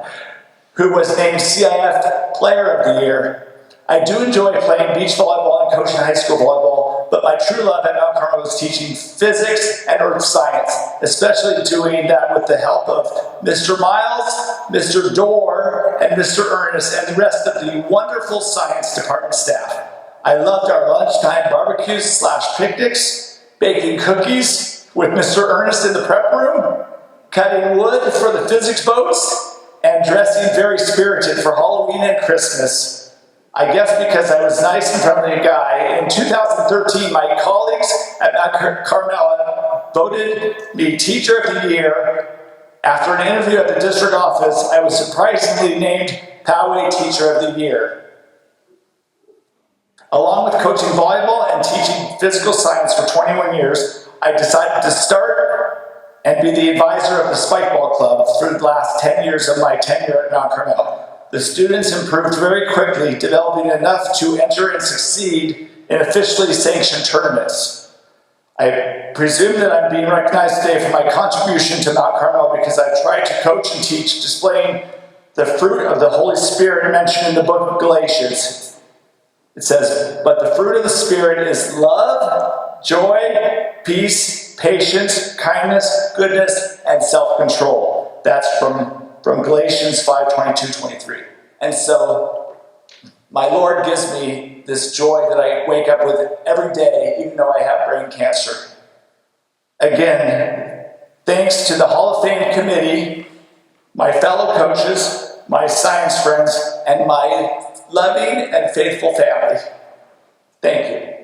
[SPEAKER 1] who was named CIF Player of the Year. I do enjoy playing beach volleyball and coaching high school volleyball, but my true love at Mount Carmel is teaching physics and earth science, especially doing that with the help of Mr. Miles, Mr. Dorr, and Mr. Ernest, and the rest of the wonderful science department staff. I loved our lunchtime barbecues / picnics, baking cookies with Mr. Ernest in the prep room, cutting wood for the physics boats, and dressing very spirited for Halloween and Christmas. I guess because I was nice and friendly guy, in 2013, my colleagues at Mount Carmel voted me Teacher of the Year. After an interview at the district office, I was surprisingly named Poway Teacher of the Year. Along with coaching volleyball and teaching physical science for 21 years, I decided to start and be the advisor of the Spikeball Club for the last 10 years of my tenure at Mount Carmel. The students improved very quickly, developing enough to enter and succeed in officially sanctioned tournaments. I presume that I'm being recognized today for my contribution to Mount Carmel because I've tried to coach and teach, displaying the fruit of the Holy Spirit mentioned in the book of Galatians. It says, but the fruit of the Spirit is love, joy, peace, patience, kindness, goodness, and self-control. That's from Galatians 5:22-23. And so, my Lord gives me this joy that I wake up with every day, even though I have brain cancer. Again, thanks to the Hall of Fame committee, my fellow coaches, my science friends, and my loving and faithful family. Thank you.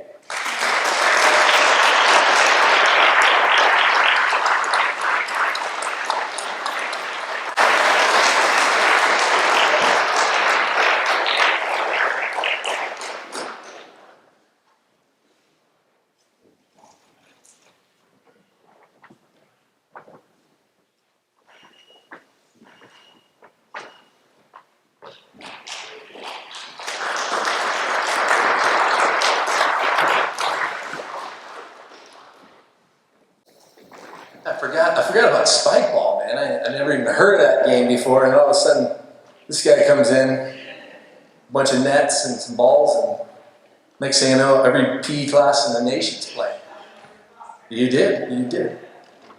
[SPEAKER 2] I forgot about Spikeball, man. I never even heard of that game before, and all of a sudden, this guy comes in, a bunch of nets and some balls, and next thing you know, every PE class in the nation's playing. You did.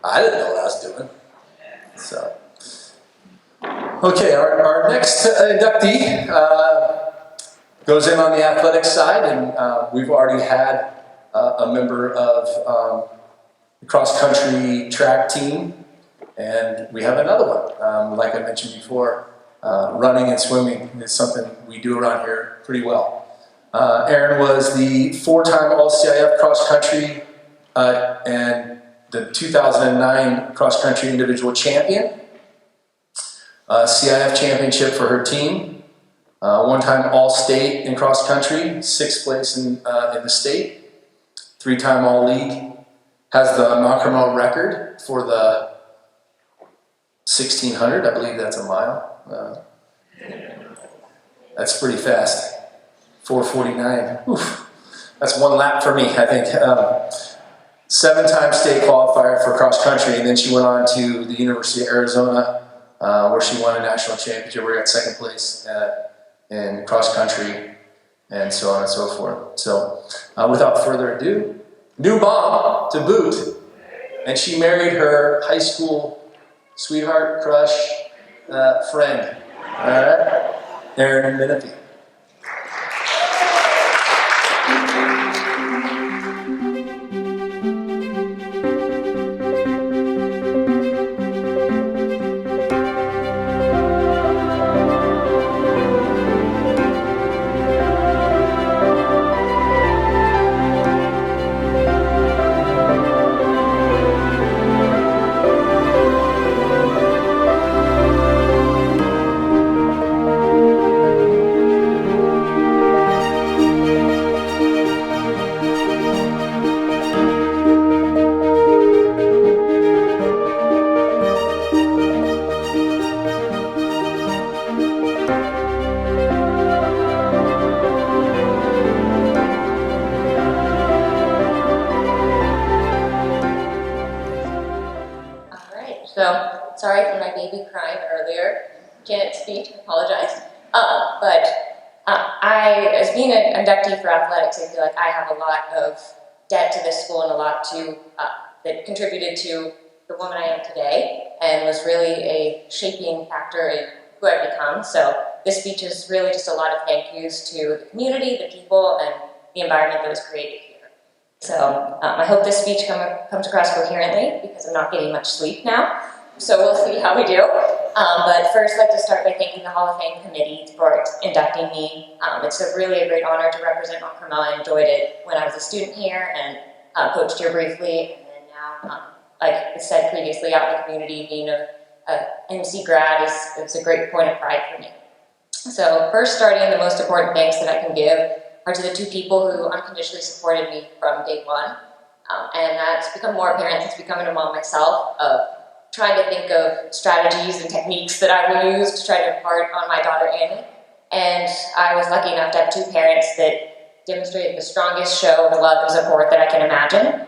[SPEAKER 2] I didn't know what I was doing. So, okay, our next inductee goes in on the athletics side, and we've already had a member of the cross-country track team, and we have another one. Like I mentioned before, running and swimming is something we do around here pretty well. Aaron was the 4-time All-CIF cross-country and the 2009 cross-country individual champion, CIF championship for her team, 1-time All-State in cross-country, 6th place in the state, 3-time All-League, has the Mount Carmel record for the 1600, I believe that's a mile. That's pretty fast, 4:49. Oof. That's one lap for me, I think. 7-time state qualifier for cross country, and then she went on to the University of Arizona, where she won a national championship. We got 2nd place and cross country, and so on and so forth. So without further ado, new mom to boot, and she married her high school sweetheart, crush, friend, all right? Erin Menifee.
[SPEAKER 6] So, sorry for my baby crying earlier. Can't speak, apologize. As being an inductee for athletics, I feel like I have a lot of debt to this school and a lot that contributed to the woman I am today and was really a shaping factor in who I've become. So this speech is really just a lot of thank yous to the community, the people, and the environment that was created here. So I hope this speech comes across coherently because I'm not getting much sleep now. So we'll see how we do. But first, I'd like to start by thanking the Hall of Fame committee for inducting me. It's really a great honor to represent Mount Carmel. I enjoyed it when I was a student here and coached here briefly. And then now, like I said previously, out in the community, being a MC grad is a great point of pride for me. So first, starting, the most important thanks that I can give are to the two people who unconditionally supported me from day one. And that's become more apparent since becoming a mom myself, of trying to think of strategies and techniques that I will use to try to impart on my daughter Annie. And I was lucky enough to have two parents that demonstrated the strongest show of love and support that I can imagine.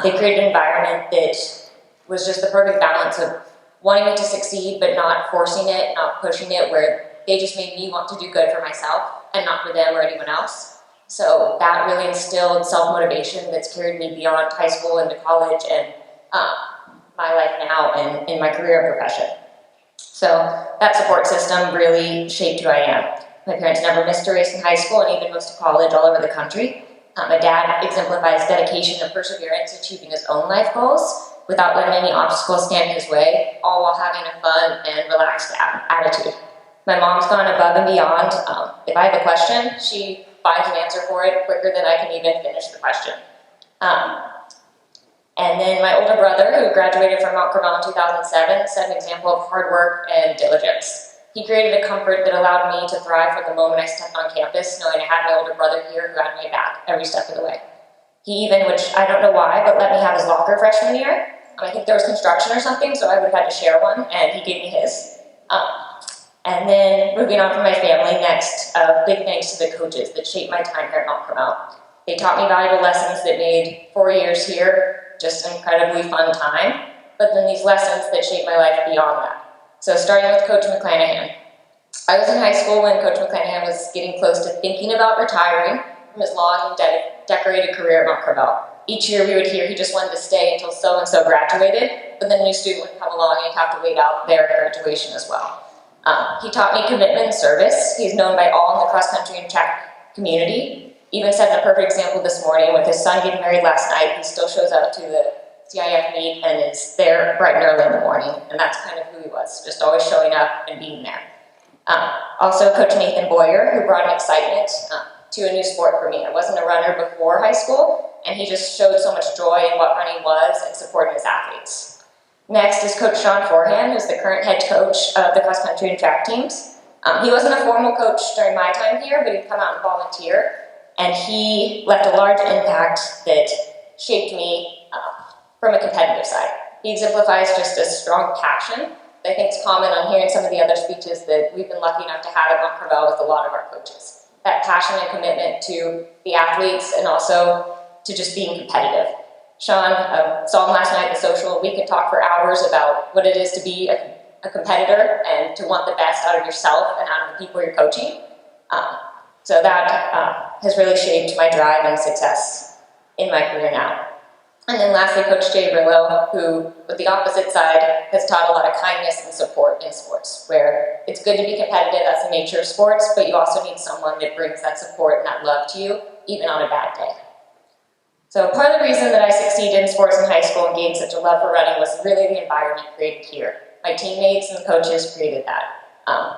[SPEAKER 6] They created an environment that was just the perfect balance of wanting me to succeed, but not forcing it, not pushing it, where they just made me want to do good for myself and not for them or anyone else. So that really instilled self-motivation that's carried me beyond high school into college and my life now and in my career and profession. So that support system really shaped who I am. My parents never missed a race in high school and even most of college all over the country. My dad exemplifies dedication and perseverance, achieving his own life goals without letting any obstacles stand in his way, all while having a fun and relaxed attitude. My mom's gone above and beyond. If I have a question, she finds an answer for it quicker than I can even finish the question. And then my older brother, who graduated from Mount Carmel in 2007, set an example of hard work and diligence. He created a comfort that allowed me to thrive from the moment I stepped on campus, knowing I had my older brother here who had my back every step of the way. He even, which I don't know why, but let me have his locker freshman year. I think there was construction or something, so I would have had to share one, and he gave me his. And then moving on from my family, next, big thanks to the coaches that shaped my time here at Mount Carmel. They taught me valuable lessons that made 4 years here just an incredibly fun time, but then these lessons that shaped my life beyond that. So starting with Coach McClanahan. I was in high school when Coach McClanahan was getting close to thinking about retiring from his long and decorated career at Mount Carmel. Each year we would hear he just wanted to stay until so-and-so graduated, but then a new student would come along and he'd have to wait out their graduation as well. He taught me commitment and service. He's known by all in the cross-country and track community. Even set a perfect example this morning with his son getting married last night. He still shows up to the CIF meet and is there bright and early in the morning, and that's kind of who he was, just always showing up and being there. Also, Coach Nathan Boyer, who brought an excitement to a new sport for me. I wasn't a runner before high school, and he just showed so much joy in what running was and supporting his athletes. Next is Coach Sean Forehand, who's the current head coach of the cross-country and track teams. He wasn't a formal coach during my time here, but he'd come out and volunteer, and he left a large impact that shaped me from a competitive side. He exemplifies just a strong passion that I think is common on hearing some of the other speeches that we've been lucky enough to have at Mount Carmel with a lot of our coaches. That passion and commitment to the athletes and also to just being competitive. Sean, saw him last night at the social. We could talk for hours about what it is to be a competitor and to want the best out of yourself and out of the people you're coaching. So that has really shaped my drive and success in my career now. And then lastly, Coach Jay Brillo, who, with the opposite side, has taught a lot of kindness and support in sports, where it's good to be competitive, that's the nature of sports, but you also need someone that brings that support and that love to you, even on a bad day. So part of the reason that I succeeded in sports in high school and gained such a love for running was really the environment created here. My teammates and coaches created that.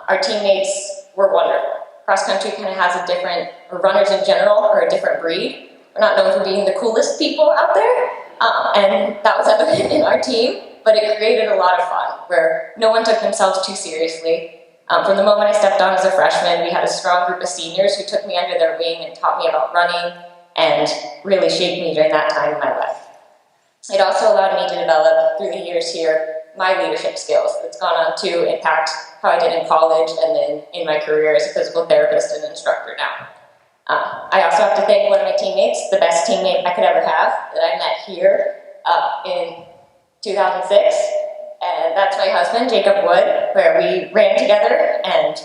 [SPEAKER 6] Our teammates were wonderful. Cross country kind of has a different, or runners in general are a different breed. We're not known for being the coolest people out there, and that was evident in our team, but it created a lot of fun, where no one took themselves too seriously. From the moment I stepped on as a freshman, we had a strong group of seniors who took me under their wing and taught me about running, and really shaped me during that time in my life. It also allowed me to develop, through the years here, my leadership skills. It's gone on to impact how I did in college and then in my career as a physical therapist and instructor now. I also have to thank one of my teammates, the best teammate I could ever have, that I met here in 2006, and that's my husband, Jacob Wood, where we ran together and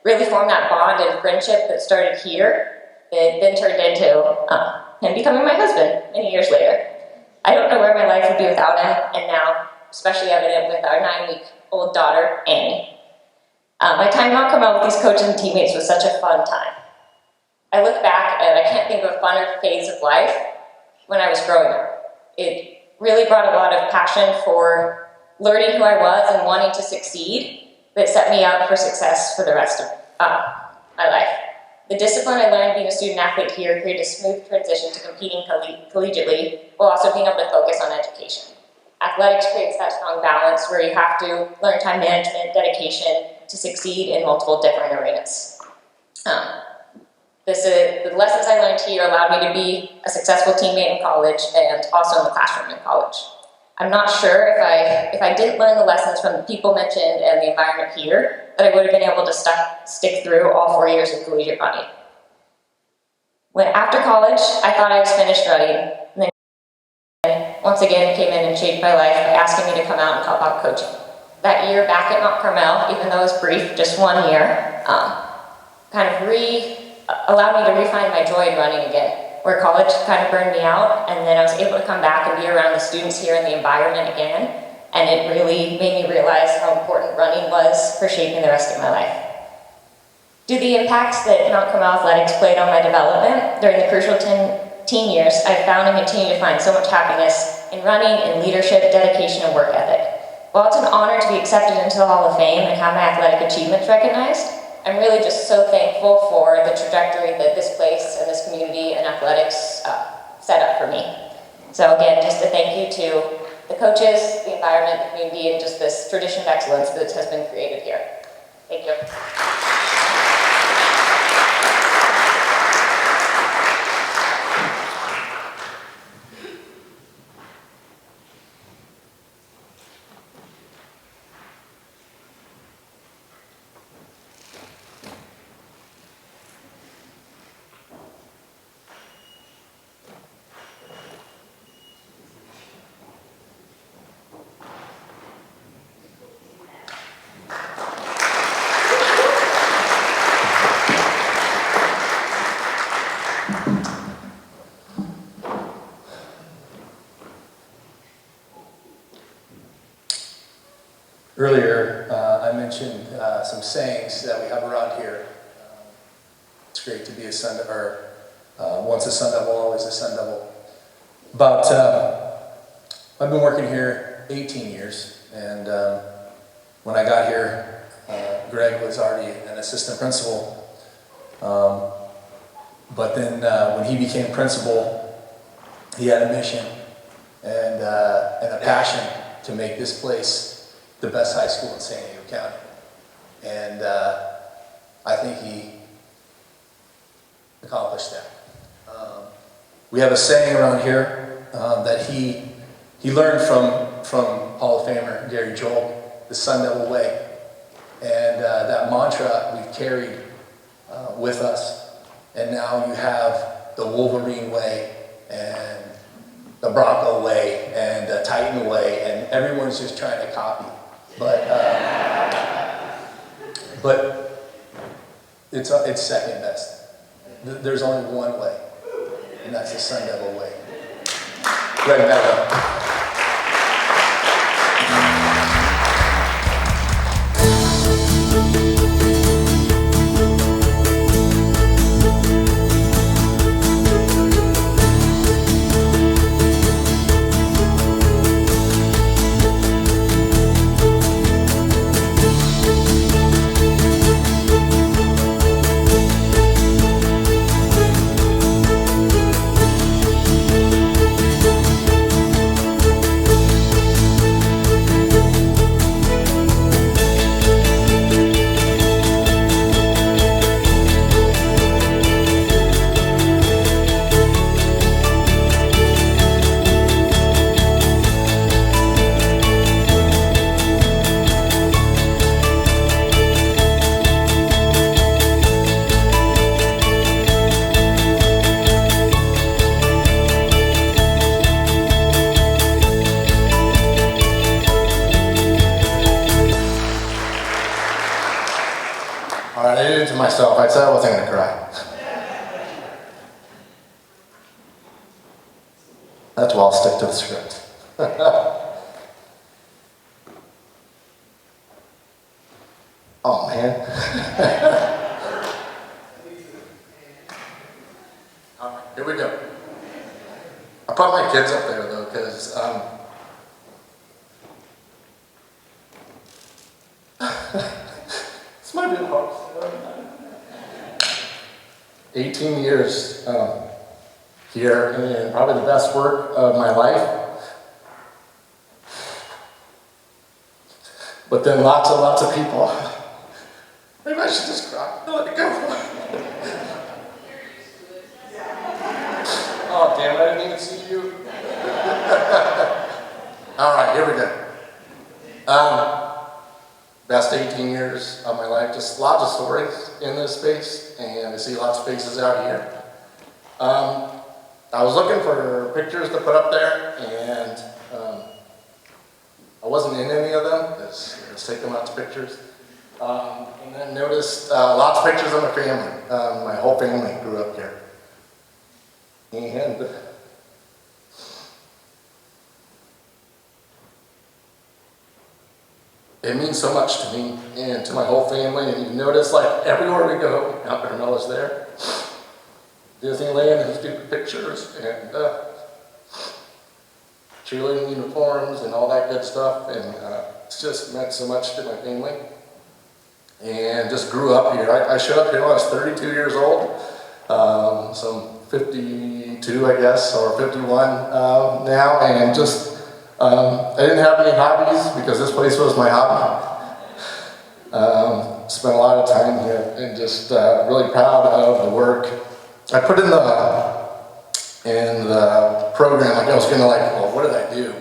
[SPEAKER 6] really formed that bond and friendship that started here, that then turned into him becoming my husband many years later. I don't know where my life would be without him, and now, especially evident with our 9-week-old daughter, Annie. My time at Carmel with these coaches and teammates was such a fun time. I look back and I can't think of a funner phase of life when I was growing up. It really brought a lot of passion for learning who I was and wanting to succeed that set me up for success for the rest of my life. The discipline I learned being a student athlete here created a smooth transition to competing collegiately while also being able to focus on education. Athletics creates that strong balance where you have to learn time management, dedication to succeed in multiple different arenas. The lessons I learned here allowed me to be a successful teammate in college and also in the classroom in college. I'm not sure if I didn't learn the lessons from the people mentioned and the environment here, that I would have been able to stick through all 4 years of collegiate running. After college, I thought I was finished running, and then once again came in and shaped my life by asking me to come out and help out coaching. That year back at Mount Carmel, even though it was brief, just 1 year, allowed me to refine my joy in running again, where college kind of burned me out, and then I was able to come back and be around the students here in the environment again, and it really made me realize how important running was for shaping the rest of my life. Due to the impacts that Mount Carmel Athletics played on my development during the crucial teen years, I found and continue to find so much happiness in running, in leadership, dedication, and work ethic. While it's an honor to be accepted into the Hall of Fame and have my athletic achievements recognized, I'm really just so thankful for the trajectory that this place and this community and athletics set up for me. So again, just a thank you to the coaches, the environment, the community, and just this tradition of excellence that has been created here. Thank you.
[SPEAKER 2] Earlier, I mentioned some sayings that we have around here. It's great to be a Sun Devil, or once a Sun Devil, always a Sun Devil. But I've been working here 18 years, and when I got here, Greg was already an assistant principal. But then when he became principal, he had a mission and a passion to make this place the best high school in San Diego County. And I think he accomplished that. We have a saying around here that he learned from Hall of Famer Gary Joel, the Sun Devil Way. And that mantra we've carried with us. And now you have the Wolverine Way and the Bronco Way and the Titan Way, and everyone's just trying to copy. But It's second best. There's only one way, and that's the Sun Devil way. Greg Meta.
[SPEAKER 1] All right, I did it to myself. I said I wasn't going to cry. That's why I'll stick to the script. Oh, man. All right, here we go. I brought my kids up there, though, because this might be hard. 18 years here, and probably the best work of my life. But then lots of people. Maybe I should just cry. Let it go. Oh, damn, I didn't even see you. All right, here we go. Best 18 years of my life, just lots of stories in this space, and I see lots of faces out here. I was looking for pictures to put up there, and I wasn't in any of them, because I was taking lots of pictures. And then noticed lots of pictures of my family. My whole family grew up here. And it means so much to me and to my whole family. And you notice, like, everywhere we go, Mount Carmel is there. Disneyland has stupid pictures, and cheerleading uniforms and all that good stuff. And it's just meant so much to my family. And just grew up here. I showed up here when I was 32 years old. So I'm 52, I guess, or 51 now. And just, I didn't have any hobbies because this place was my hobby. Spent a lot of time here and just really proud of the work. I put in the program, like I was gonna well, what did I do?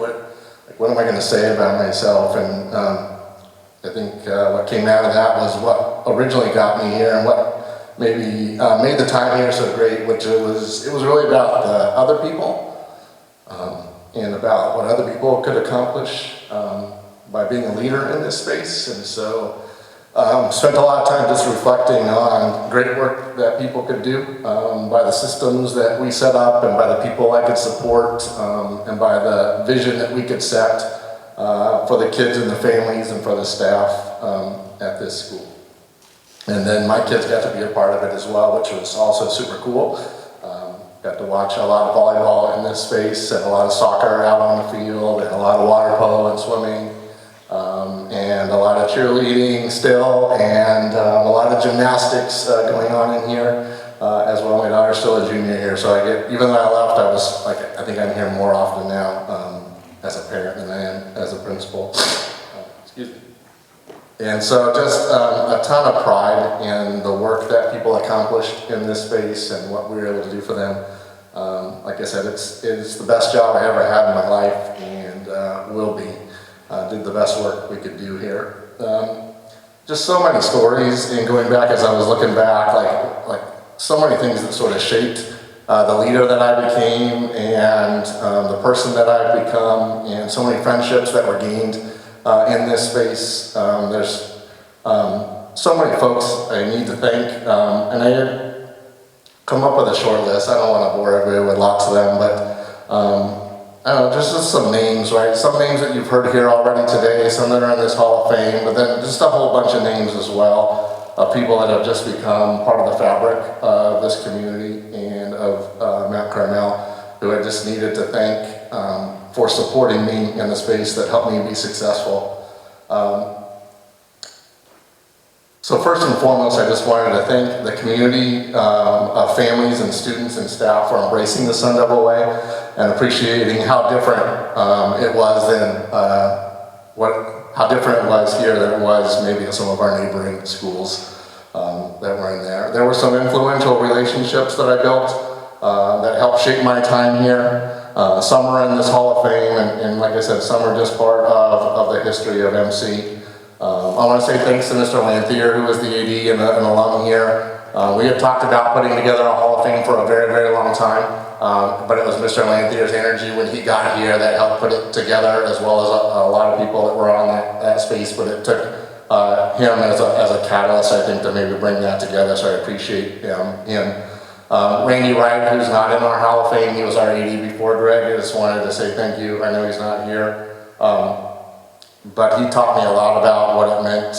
[SPEAKER 1] What am I gonna say about myself? And I think what came out of that was what originally got me here and what maybe made the time here so great, which it was really about the other people and about what other people could accomplish by being a leader in this space. And so spent a lot of time just reflecting on great work that people could do by the systems that we set up and by the people I could support and by the vision that we could set for the kids and the families and for the staff at this school. And then my kids got to be a part of it as well, which was also super cool. Got to watch a lot of volleyball in this space and a lot of soccer out on the field and a lot of water polo and swimming and a lot of cheerleading still and a lot of gymnastics going on in here as well. My daughter's still a junior here, so even though I left, I was I think I'm here more often now as a parent than I am as a principal. Excuse me. And so just a ton of pride in the work that people accomplished in this space and what we were able to do for them. Like I said, it's the best job I ever had in my life and will be. Did the best work we could do here. Just so many stories, and going back as I was looking back, like so many things that sort of shaped the leader that I became and the person that I've become, and so many friendships that were gained in this space. There's
[SPEAKER 7] so many folks I need to thank, and I had come up with a short list. I don't want to bore everybody with lots of them, but I don't know, just some names, right? Some names that you've heard here already today, some that are in this Hall of Fame, but then just a whole bunch of names as well of people that have just become part of the fabric of this community and of Mount Carmel, who I just needed to thank for supporting me in the space that helped me be successful. So first and foremost, I just wanted to thank the community of families and students and staff for embracing the Sun Devil Way and appreciating how different it was than how different it was here than it was maybe at some of our neighboring schools that were in there. There were some influential relationships that I built that helped shape my time here. Some are in this Hall of Fame, and like I said, some are just part of the history of MC. I want to say thanks to Mr. Lanthier, who was the AD and an alum here. We had talked about putting together a Hall of Fame for a very, very long time, but it was Mr. Lanthier's energy when he got here that helped put it together, as well as a lot of people that were on that space, but it took him as a catalyst, I think, to maybe bring that together, so I appreciate him. Randy Wright, who's not in our Hall of Fame, he was our AD before Greg. I just wanted to say thank you. I know he's not here. But he taught me a lot about what it meant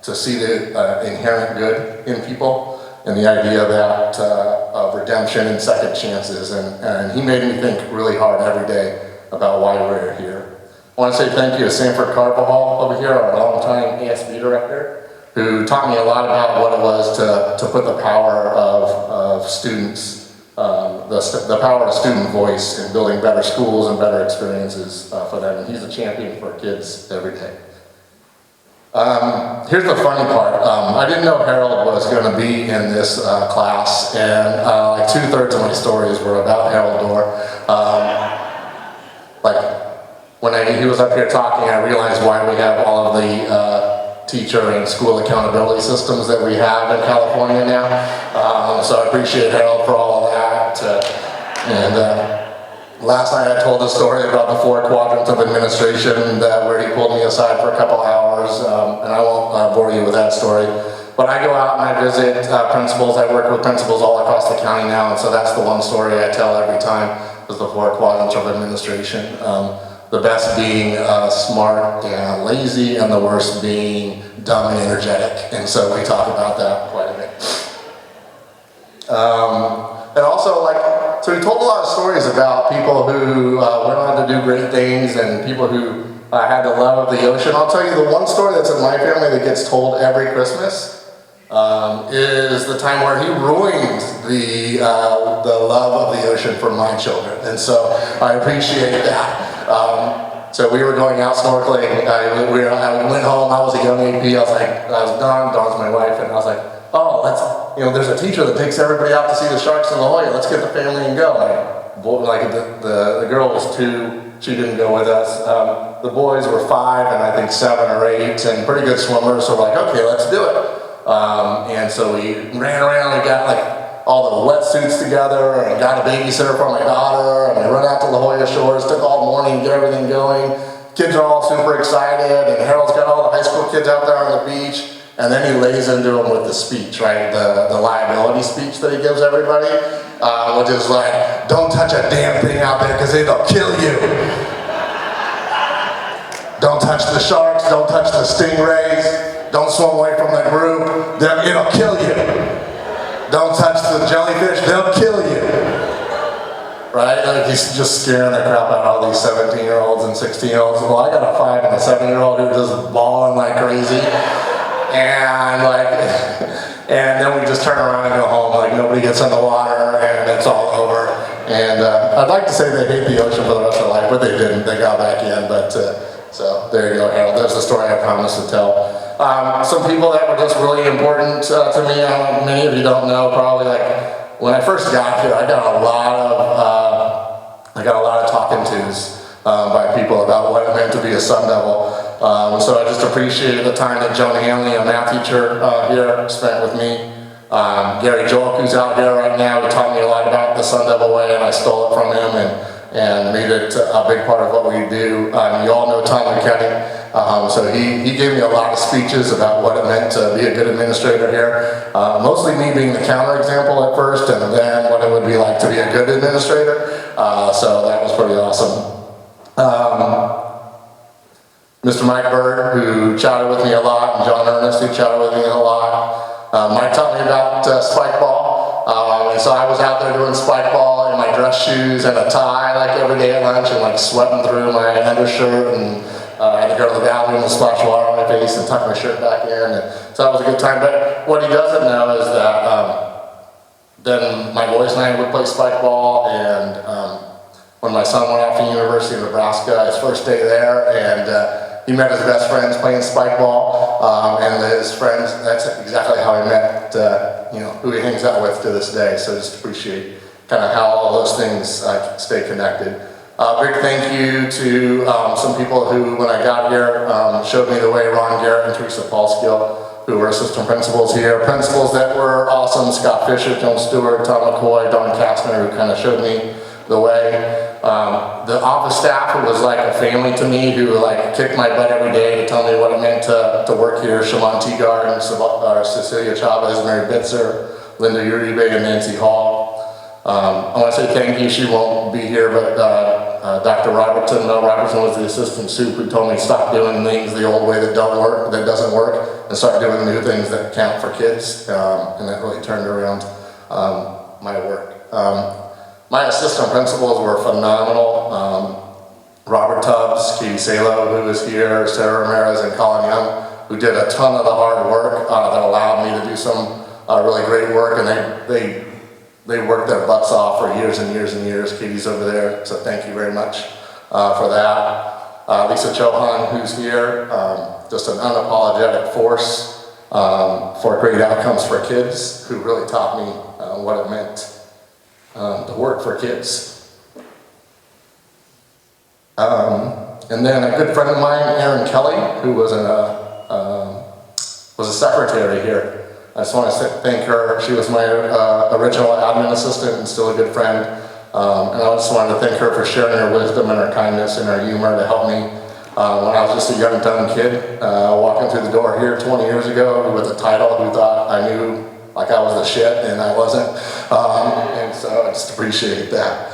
[SPEAKER 7] to see the inherent good in people and the idea that of redemption and second chances. And he made me think really hard every day about why we're here. I want to say thank you to Sanford Carvajal over here, our longtime ASB director, who taught me a lot about what it was to put the power of students, the power of student voice in building better schools and better experiences for them. And he's a champion for kids every day. Here's the funny part. I didn't know Harold was going to be in this class, and like 2/3 of my stories were about Harold Dorr. Like when he was up here talking, I realized why we have all of the teacher and school accountability systems that we have in California now. So I appreciate Harold for all of that. Last night I told a story about the 4 quadrants of administration where he pulled me aside for a couple hours, and I won't bore you with that story. But I go out and I visit principals. I work with principals all across the county now, and so that's the one story I tell every time, is the 4 quadrants of administration. The best being smart and lazy, and the worst being dumb and energetic. And so we talk about that quite a bit. And also, so he told a lot of stories about people who went on to do great things and people who had the love of the ocean. I'll tell you the one story that's in my family that gets told every Christmas is the time where he ruined the love of the ocean for my children. And so I appreciate that. So we were going out snorkeling. I went home. I was a young AP. I was Dawn's my wife, and I was like, oh, there's a teacher that takes everybody out to see the sharks in La Jolla. Let's get the family and go. The girl was 2. She didn't go with us. The boys were 5 and I think 7 or 8 and pretty good swimmers. So we're like, okay, let's do it. And so we ran around and got all the wetsuits together and got a babysitter for my daughter, and we run out to La Jolla Shores, took all morning to get everything going. Kids are all super excited, and Harold's got all the high school kids out there on the beach, and then he lays into them with the speech, right? The liability speech that he gives everybody, which is like, don't touch a damn thing out there because it'll kill you. Don't touch the sharks, don't touch the stingrays, don't swim away from the group, it'll kill you. Don't touch the jellyfish, they'll kill you. Right? He's just scaring the crap out of all these 17-year-olds and 16-year-olds. Well, I got a 5 and a 7-year-old who are just bawling like crazy. And then we just turn around and go home, nobody gets in the water and it's all over. And I'd like to say they hate the ocean for the rest of their life, but they didn't. They got back in, but so there you go, Harold. There's the story I promised to tell. Some people that were just really important to me, many of you don't know, probably when I first got here, I got a lot of talking tos by people about what it meant to be a Sun Devil. So I just appreciated the time that Joan Hanley, a math teacher here, spent with me. Gary Jolk, who's out here right now, he taught me a lot about the Sun Devil Way, and I stole it from him and made it a big part of what we do. You all know Tom McKenney. So he gave me a lot of speeches about what it meant to be a good administrator here. Mostly me being the counterexample at first, and then what it would be like to be a good administrator. So that was pretty awesome. Mr. Mike Bird, who chatted with me a lot, and John Ernest, who chatted with me a lot. Mike taught me about spike ball, and so I was out there doing spike ball in my dress shoes and a tie like every day at lunch, and like sweating through my undershirt, and I had to go to the bathroom and splash water on my face and tuck my shirt back in, and so that was a good time. But what he doesn't know is that then my boys and I would play spike ball, and when my son went off to the University of Nebraska, his first day there, and he met his best friends playing spike ball, and his friends, that's exactly how he met, who he hangs out with to this day. So just appreciate kind of how all those things stay connected. Big thank you to some people who, when I got here, showed me the way, Ron Garrett and Teresa Paulskill, who were assistant principals here. Principals that were awesome, Scott Fisher, Joan Stewart, Tom McCoy, Don Kastner, who kind of showed me the way. The office staff was like a family to me, who like kicked my butt every day to tell me what it meant to work here. Shalon Teagard, Cecilia Chavez, Mary Bitzer, Linda Uribe, and Nancy Hall. I want to say thank you. She won't be here, but Dr. Robertson, Mel Robertson, was the assistant soup who told me stop doing things the old way that doesn't work, and start doing new things that count for kids. And that really turned around my work. My assistant principals were phenomenal. Robert Tubbs, Katie Salo, who was here, Sarah Ramirez, and Colin Young, who did a ton of the hard work that allowed me to do some really great work, and they worked their butts off for years and years and years. Katie's over there, so thank you very much for that. Lisa Chohan, who's here, just an unapologetic force for great outcomes for kids, who really taught me what it meant to work for kids. And then a good friend of mine, Erin Kelly, who was a secretary here. I just want to thank her. She was my original admin assistant and still a good friend. And I just wanted to thank her for sharing her wisdom and her kindness and her humor to help me when I was just a young, dumb kid walking through the door here 20 years ago with a title, who thought I knew like I was the shit, and I wasn't. And so I just appreciate that.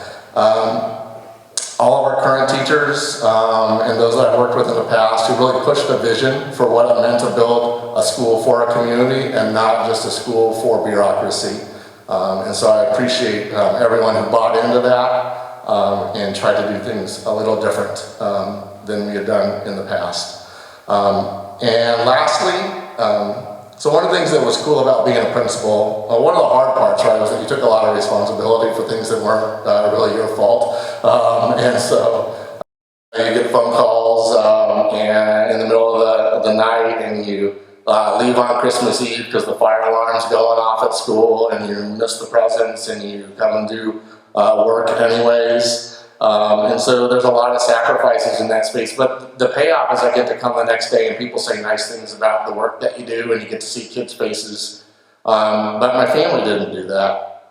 [SPEAKER 7] All of our current teachers and those that I've worked with in the past, who really pushed the vision for what it meant to build a school for a community and not just a school for bureaucracy. And so I appreciate everyone who bought into that and tried to do things a little different than we had done in the past. And lastly, so one of the things that was cool about being a principal, one of the hard parts, right, was that you took a lot of responsibility for things that weren't really your fault. And so you get phone calls and in the middle of the night, and you leave on Christmas Eve because the fire alarm's going off at school, and you miss the presents, and you come and do work anyways. And so there's a lot of sacrifices in that space, but the payoff is I get to come the next day and people say nice things about the work that you do, and you get to see kids' faces. But my family didn't do that.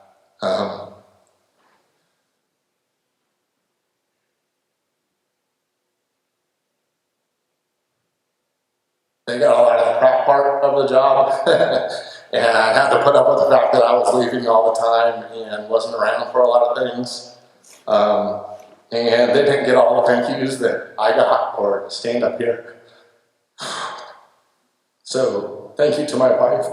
[SPEAKER 7] They got a lot of the crap part of the job, and I had to put up with the fact that I was leaving all the time and wasn't around for a lot of things. And they didn't get all the thank yous that I got for stand up here. So thank you to my wife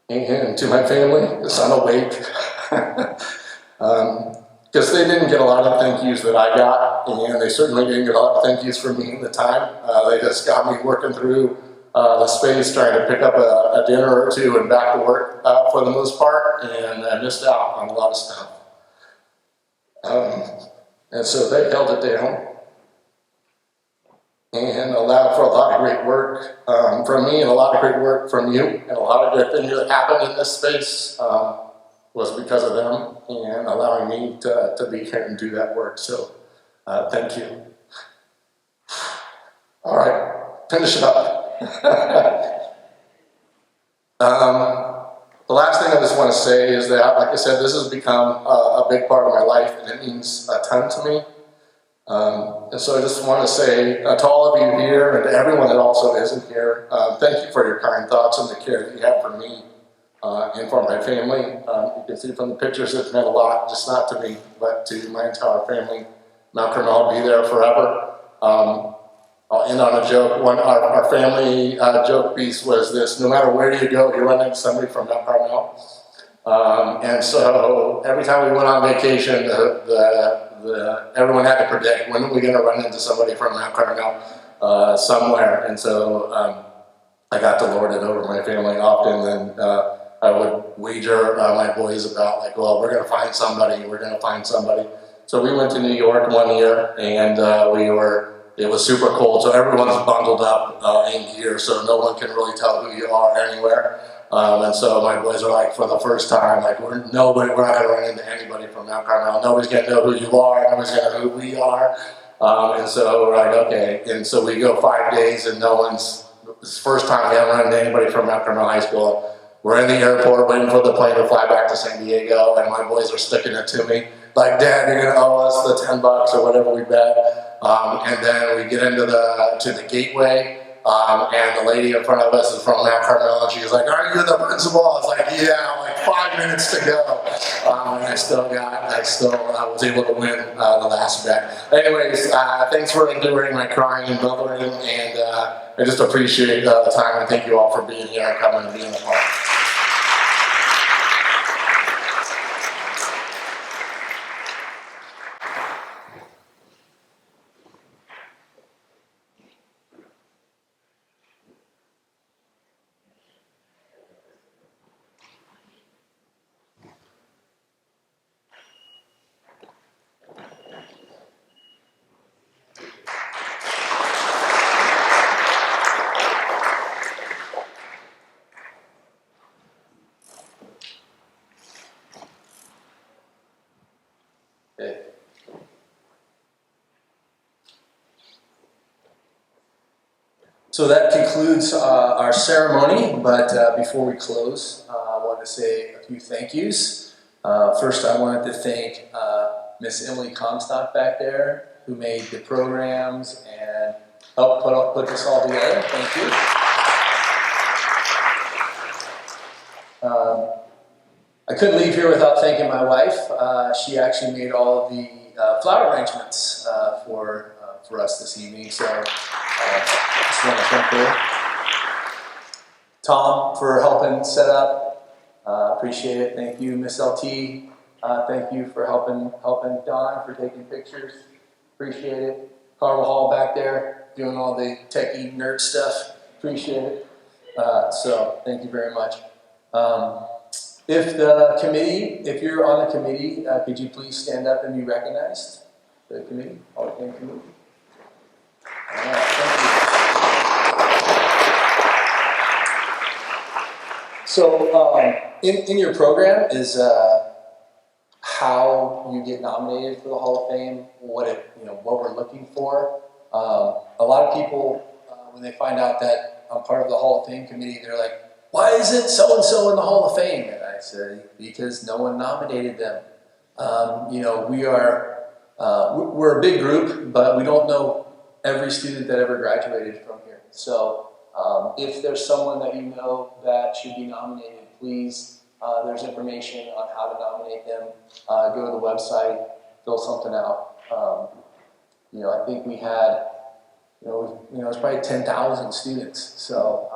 [SPEAKER 7] and to my family, the son awake. Because they didn't get a lot of thank yous that I got, and they certainly didn't get a lot of thank yous from me at the time. They just got me working through the space, trying to pick up a dinner or two and back to work for the most part, and I missed out on a lot of stuff. And so they held it down and allowed for a lot of great work from me, and a lot of great work from you, and a lot of good things that happened in this space was because of them and allowing me to be here and do that work. So thank you. All right, finish it up. The last thing I just want to say is that, like I said, this has become a big part of my life, and it means a ton to me. And so I just want to say to all of you here and to everyone that also isn't here, thank you for your kind thoughts and the care that you have for me and for my family. You can see from the pictures it's meant a lot, just not to me, but to my entire family. Mount Carmel will be there forever. I'll end on a joke. Our family joke piece was this: no matter where you go, you run into somebody from Mount Carmel. And so every time we went on vacation, everyone had to predict when are we going to run into somebody from Mount Carmel somewhere. And so I got to lord it over my family often, and I would wager my boys about like, well, we're going to find somebody, we're going to find somebody. So we went to New York one year, and it was super cold, so everyone's bundled up in gear, so no one can really tell who you are anywhere. And so my boys are like, for the first time, like we're not going to run into anybody from Mount Carmel. Nobody's going to know who you are. Nobody's going to know who we are. And so we're like, okay. And so we go 5 days, and it's the first time we haven't run into anybody from Mount Carmel High School. We're in the airport waiting for the plane to fly back to San Diego, and my boys are sticking it to me. Like, Dad, you're going to owe us the $10 or whatever we bet. And then we get into the gateway. And the lady in front of us is from Mount Carmel, and she was like, "Are you the principal?" I was like, "Yeah." Like 5 minutes to go, and I still was able to win the last bet. Anyways, thanks for enduring my crying and blubbering, and I just appreciate the time, and thank you all for being here and coming and being a part. Okay.
[SPEAKER 2] So that concludes our ceremony, but before we close, I want to say a few thank yous. First, I wanted to thank Miss Emily Comstock back there, who made the programs and helped put this all together. Thank you. I couldn't leave here without thanking my wife. She actually made all of the flower arrangements for us this evening, so just want to thank her. Tom for helping set up. Appreciate it. Thank you, Miss LT. Thank you for helping Don for taking pictures. Appreciate it. Carmel Hall back there doing all the techie nerd stuff. Appreciate it. So thank you very much. If you're on the committee, could you please stand up and be recognized? The committee, Hall of Fame committee. All right, thank you. So in your program is how you get nominated for the Hall of Fame, what we're looking for. A lot of people, when they find out that I'm part of the Hall of Fame committee, they're like, "Why isn't so-and-so in the Hall of Fame?" And I say, because no one nominated them. We're a big group, but we don't know every student that ever graduated from here. So if there's someone that you know that should be nominated, please, there's information on how to nominate them. Go to the website, fill something out. I think we had, it's probably 10,000 students. So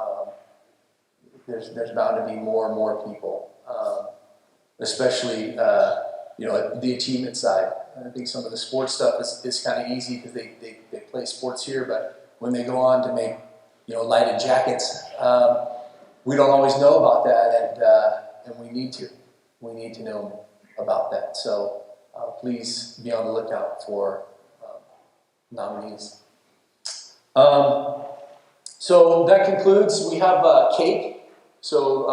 [SPEAKER 2] there's bound to be more and more people, especially the achievement side. I think some of the sports stuff is kind of easy because they play sports here, but when they go on to make lighted jackets, we don't always know about that, and we need to know about that. So please be on the lookout for nominees. So that concludes. We have cake. So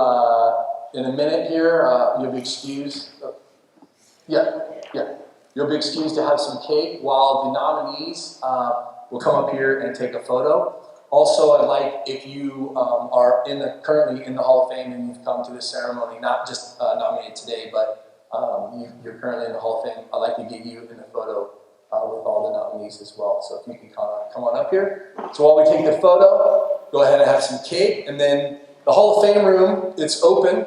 [SPEAKER 2] in a minute here, you'll be excused. Yeah. You'll be excused to have some cake while the nominees will come up here and take a photo. Also, I'd like, if you are currently in the Hall of Fame and you've come to this ceremony, not just nominated today, but you're currently in the Hall of Fame, I'd like to get you in the photo with all the nominees as well. So if you can come on up here. So while we take the photo, go ahead and have some cake. And then the Hall of Fame room, it's open.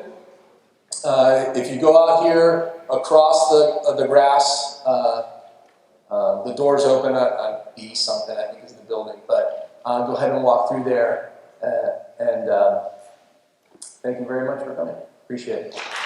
[SPEAKER 2] If you go out here across the grass, the door's open at B something, I think is the building. But go ahead and walk through there. And thank you very much for coming. Appreciate it.